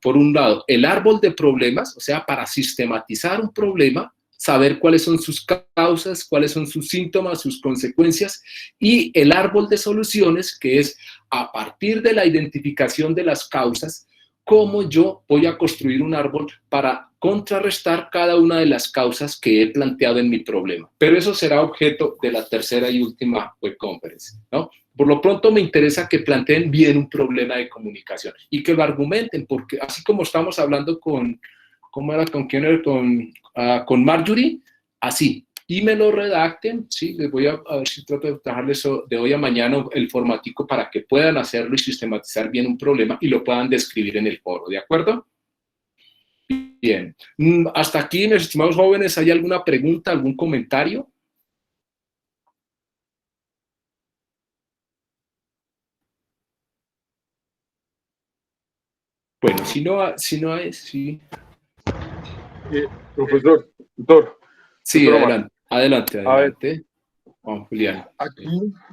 por un lado, el árbol de problemas, o sea, para sistematizar un problema, saber cuáles son sus causas, cuáles son sus síntomas, sus consecuencias, y el árbol de soluciones, que es a partir de la identificación de las causas, cómo yo voy a construir un árbol para contrarrestar cada una de las causas que he planteado en mi problema. Pero eso será objeto de la tercera y última web conference, ¿no? Por lo pronto me interesa que planteen bien un problema de comunicación y que lo argumenten, porque así como estamos hablando con Marjorie, así. Y me lo redacten, ¿sí? Les voy a ver si trato de trabajarles eso de hoy a mañana el formatico para que puedan hacerlo y sistematizar bien un problema y lo puedan describir en el foro, ¿de acuerdo? Bien. Hasta aquí, mis estimados jóvenes, ¿hay alguna pregunta, algún comentario? Bueno, si no hay, sí. Profesor, doctor. Sí, doctor adelante. Juan Julián. Aquí,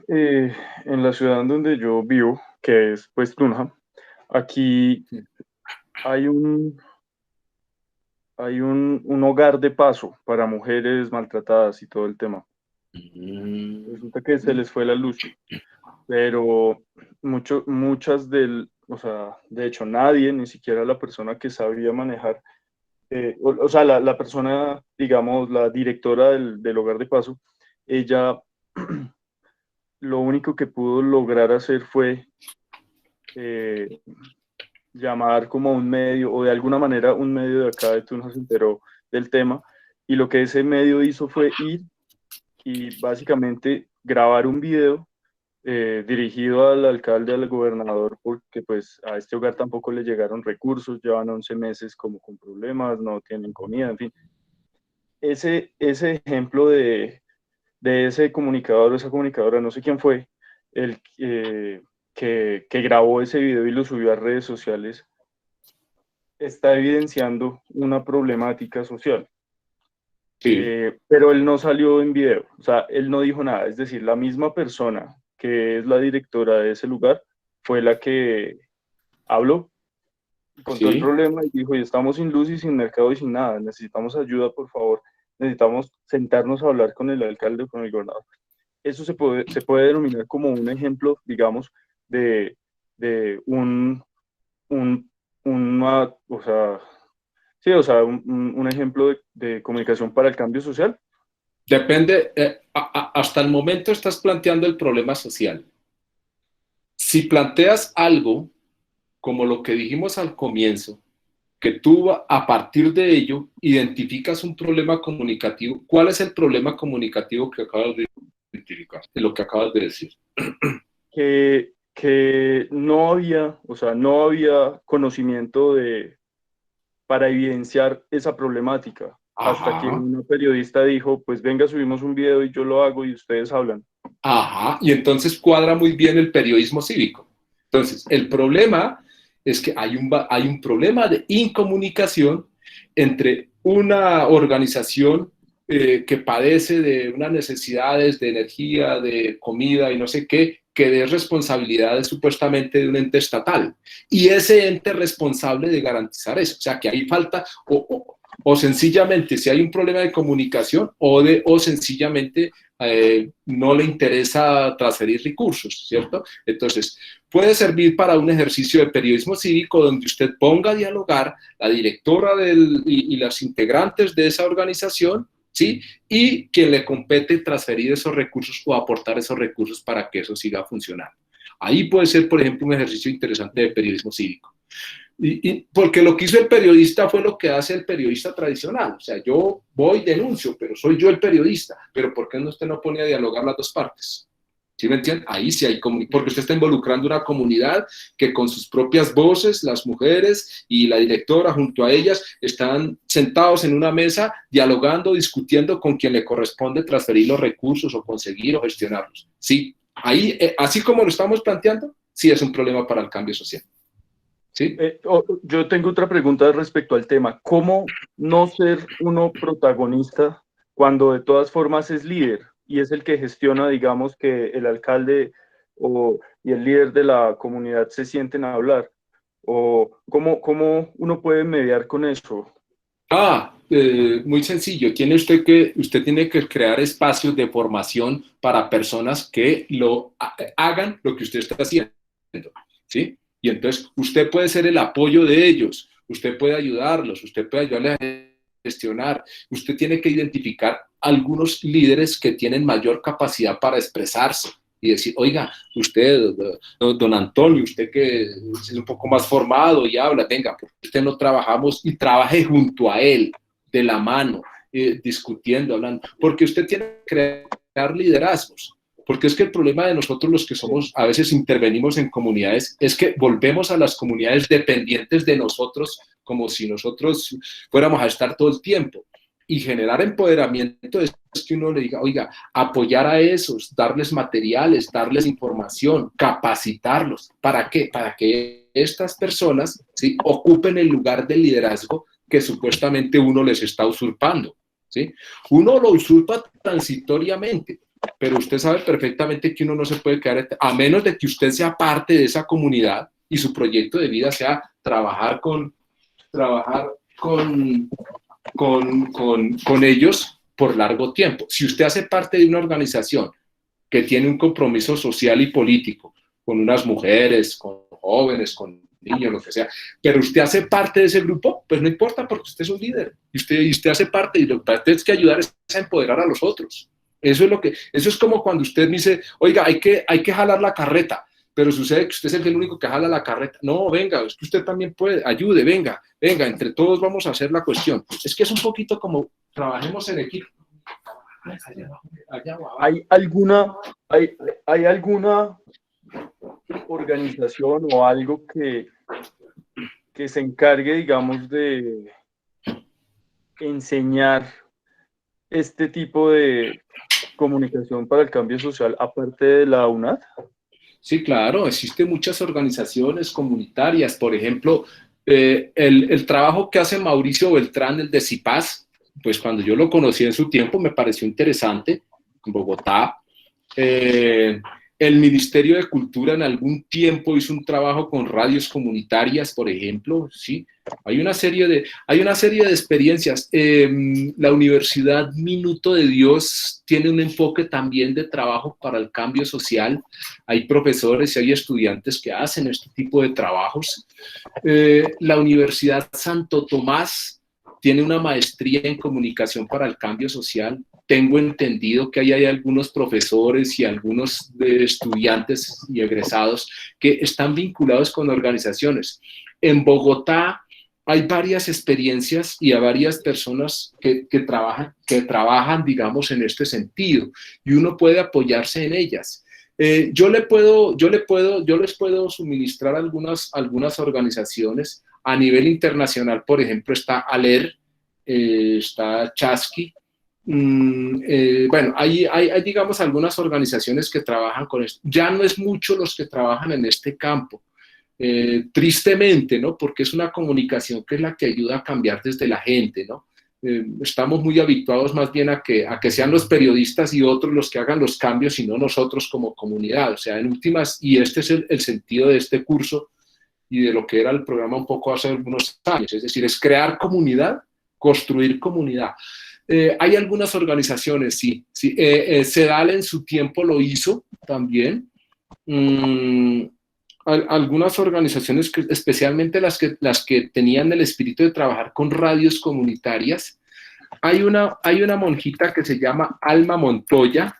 en la ciudad donde yo vivo, que es pues Tunja, aquí hay un hogar de paso para mujeres maltratadas y todo el tema. Resulta que se les fue la luz, pero de hecho nadie, ni siquiera la persona que sabía manejar, la persona, digamos, la directora del hogar de paso, ella lo único que pudo lograr hacer fue llamar como un medio, o de alguna manera un medio de acá de Tunja se enteró del tema, y lo que ese medio hizo fue ir y básicamente grabar un video dirigido al alcalde, al gobernador, porque pues a este hogar tampoco le llegaron recursos, llevan 11 meses como con problemas, no tienen comida, en fin. Ese ejemplo de ese comunicador o esa comunicadora, no sé quién fue, el que grabó ese video y lo subió a redes sociales, está evidenciando una problemática social. Sí. Pero él no salió en video, o sea, él no dijo nada, es decir, la misma persona que es la directora de ese lugar fue la que habló, contó el problema y dijo, y estamos sin luz y sin mercado y sin nada, necesitamos ayuda, por favor, necesitamos sentarnos a hablar con el alcalde o con el gobernador. Eso se puede denominar como un ejemplo, digamos, de un ejemplo de comunicación para el cambio social. Depende, hasta el momento estás planteando el problema social. Si planteas algo como lo que dijimos al comienzo, que tú a partir de ello identificas un problema comunicativo, ¿cuál es el problema comunicativo que acabas de identificar, de lo que acabas de decir? Que no había conocimiento para evidenciar esa problemática. hasta que una periodista dijo, pues venga, subimos un video y yo lo hago y ustedes hablan. Ajá, y entonces cuadra muy bien el periodismo cívico. Entonces, el problema es que hay un problema de incomunicación entre una organización que padece de unas necesidades de energía, de comida y no sé qué, que de responsabilidades supuestamente de un ente estatal. Y ese ente responsable de garantizar eso. O sea, que ahí falta, o sencillamente si hay un problema de comunicación, o sencillamente no le interesa transferir recursos, ¿cierto? Entonces, puede servir para un ejercicio de periodismo cívico donde usted ponga a dialogar la directora y las integrantes de esa organización, ¿sí? Y quien le compete transferir esos recursos o aportar esos recursos para que eso siga funcionando. Ahí puede ser, por ejemplo, un ejercicio interesante de periodismo cívico. Porque lo que hizo el periodista fue lo que hace el periodista tradicional. O sea, yo voy, denuncio, pero soy yo el periodista. Pero ¿por qué usted no pone a dialogar las dos partes? ¿Sí me entienden? Ahí sí hay porque usted está involucrando una comunidad que con sus propias voces, las mujeres y la directora junto a ellas, están sentados en una mesa dialogando, discutiendo con quien le corresponde transferir los recursos o conseguir o gestionarlos. Sí, ahí, así como lo estamos planteando, sí es un problema para el cambio social. ¿Sí? Yo tengo otra pregunta respecto al tema. ¿Cómo no ser uno protagonista cuando de todas formas es líder y es el que gestiona, digamos, que el alcalde y el líder de la comunidad se sienten a hablar? ¿O cómo uno puede mediar con eso? Muy sencillo. Usted tiene que crear espacios de formación para personas que hagan lo que usted está haciendo, ¿sí? Y entonces usted puede ser el apoyo de ellos, usted puede ayudarlos, usted puede ayudarles a gestionar. Usted tiene que identificar algunos líderes que tienen mayor capacidad para expresarse y decir, oiga, usted, don Antonio, usted que es un poco más formado y habla, venga, ¿por qué usted no trabajamos y trabaje junto a él, de la mano, discutiendo, hablando? Porque usted tiene que crear liderazgos. Porque es que el problema de nosotros los que somos, a veces intervenimos en comunidades, es que volvemos a las comunidades dependientes de nosotros, como si nosotros fuéramos a estar todo el tiempo. Y generar empoderamiento es que uno le diga, oiga, apoyar a esos, darles materiales, darles información, capacitarlos. ¿Para qué? Para que estas personas, ¿sí?, ocupen el lugar de liderazgo que supuestamente uno les está usurpando, ¿sí? Uno lo usurpa transitoriamente, pero usted sabe perfectamente que uno no se puede quedar, a menos de que usted sea parte de esa comunidad y su proyecto de vida sea trabajar con ellos por largo tiempo. Si usted hace parte de una organización que tiene un compromiso social y político con unas mujeres, con jóvenes, con niños, lo que sea, pero usted hace parte de ese grupo, pues no importa porque usted es un líder y usted hace parte y lo que usted es que ayudar es a empoderar a los otros. Eso es como cuando usted dice, oiga, hay que jalar la carreta, pero sucede que usted es el único que jala la carreta. No, venga, es que usted también puede, ayude, venga, entre todos vamos a hacer la cuestión. Es que es un poquito como trabajemos en equipo. ¿Hay alguna organización o algo que se encargue, digamos, de enseñar este tipo de comunicación para el cambio social aparte de la UNAD? Sí, claro, existen muchas organizaciones comunitarias, por ejemplo, el trabajo que hace Mauricio Beltrán, el de CIPAS, pues cuando yo lo conocí en su tiempo me pareció interesante, en Bogotá. El Ministerio de Cultura en algún tiempo hizo un trabajo con radios comunitarias, por ejemplo, ¿sí? Hay una serie de experiencias. La Universidad Minuto de Dios tiene un enfoque también de trabajo para el cambio social. Hay profesores y hay estudiantes que hacen este tipo de trabajos. La Universidad Santo Tomás tiene una maestría en comunicación para el cambio social. Tengo entendido que hay algunos profesores y algunos estudiantes y egresados que están vinculados con organizaciones. En Bogotá hay varias experiencias y a varias personas que trabajan, digamos, en este sentido, y uno puede apoyarse en ellas. Yo les puedo suministrar algunas organizaciones. A nivel internacional, por ejemplo, está ALER, está Chasqui. Bueno, hay, digamos, algunas organizaciones que trabajan con esto. Ya no es mucho los que trabajan en este campo, tristemente, ¿no? Porque es una comunicación que es la que ayuda a cambiar desde la gente, ¿no? Estamos muy habituados más bien a que sean los periodistas y otros los que hagan los cambios y no nosotros como comunidad. O sea, en últimas, y este es el sentido de este curso y de lo que era el programa un poco hace algunos años, es decir, es crear comunidad, construir comunidad. Hay algunas organizaciones, sí. CEDAL en su tiempo lo hizo también. Algunas organizaciones, especialmente las que tenían el espíritu de trabajar con radios comunitarias. Hay una monjita que se llama Alma Montoya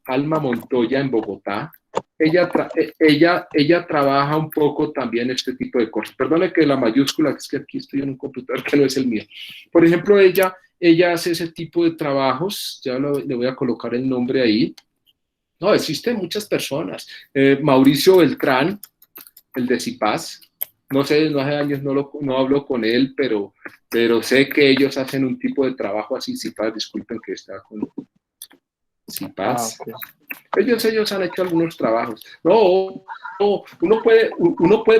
en Bogotá. Ella trabaja un poco también este tipo de cosas. Perdone que la mayúscula, es que aquí estoy en un computador que no es el mío. Por ejemplo, ella hace ese tipo de trabajos, ya le voy a colocar el nombre ahí. No, existen muchas personas. Mauricio Beltrán, el de CIPAS, no sé, no hace años no hablo con él, pero sé que ellos hacen un tipo de trabajo así. CIPAS, disculpen que está con CIPAS. Okay. Ellos han hecho algunos trabajos. No, uno puede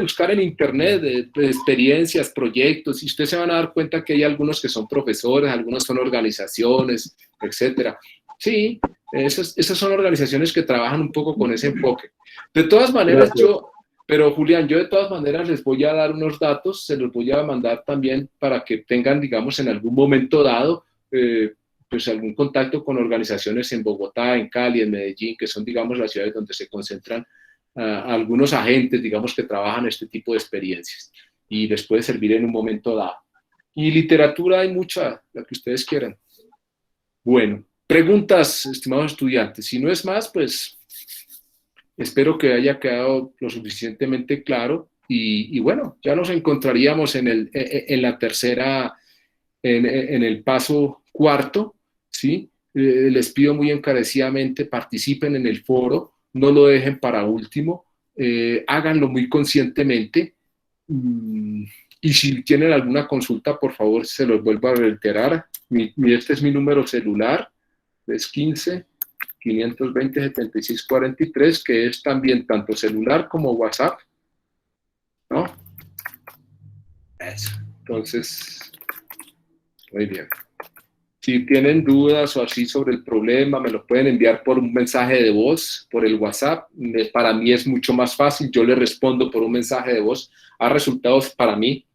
buscar en internet de experiencias, proyectos, y ustedes se van a dar cuenta que hay algunos que son profesores, algunos son organizaciones, etcétera. Sí, esas son organizaciones que trabajan un poco con ese enfoque. De todas maneras, pero Julián, yo de todas maneras les voy a dar unos datos, se los voy a mandar también para que tengan, digamos, en algún momento dado, pues algún contacto con organizaciones en Bogotá, en Cali, en Medellín, que son, digamos, las ciudades donde se concentran algunos agentes, digamos, que trabajan este tipo de experiencias y les puede servir en un momento dado. Y literatura hay mucha, la que ustedes quieran. Bueno, preguntas, estimados estudiantes. Si no es más, pues espero que haya quedado lo suficientemente claro y bueno, ya nos encontraríamos en la tercera, en el paso cuarto, ¿sí? Les pido muy encarecidamente, participen en el foro, no lo dejen para último, háganlo muy conscientemente y si tienen alguna consulta, por favor, se los vuelvo a reiterar. Este es mi número celular, es 15-520-7643, que es también tanto celular como WhatsApp, ¿no? Eso. Entonces, muy bien. Si tienen dudas o así sobre el problema, me lo pueden enviar por un mensaje de voz, por el WhatsApp. Para mí es mucho más fácil, yo les respondo por un mensaje de voz. Ha resultado para mí,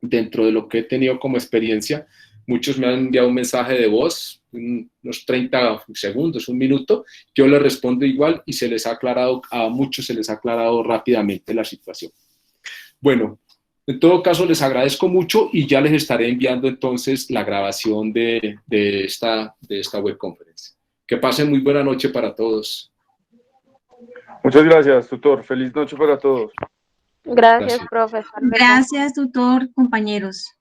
dentro de lo que he tenido como experiencia, muchos me han enviado un mensaje de voz, unos 30 segundos, un minuto, yo les respondo igual y se les ha aclarado, a muchos se les ha aclarado rápidamente la situación. Bueno, en todo caso, les agradezco mucho y ya les estaré enviando entonces la grabación de esta webconferencia. Que pasen muy buena noche para todos. Muchas gracias, tutor. Feliz noche para todos. Gracias, profesor. Gracias, tutor, compañeros.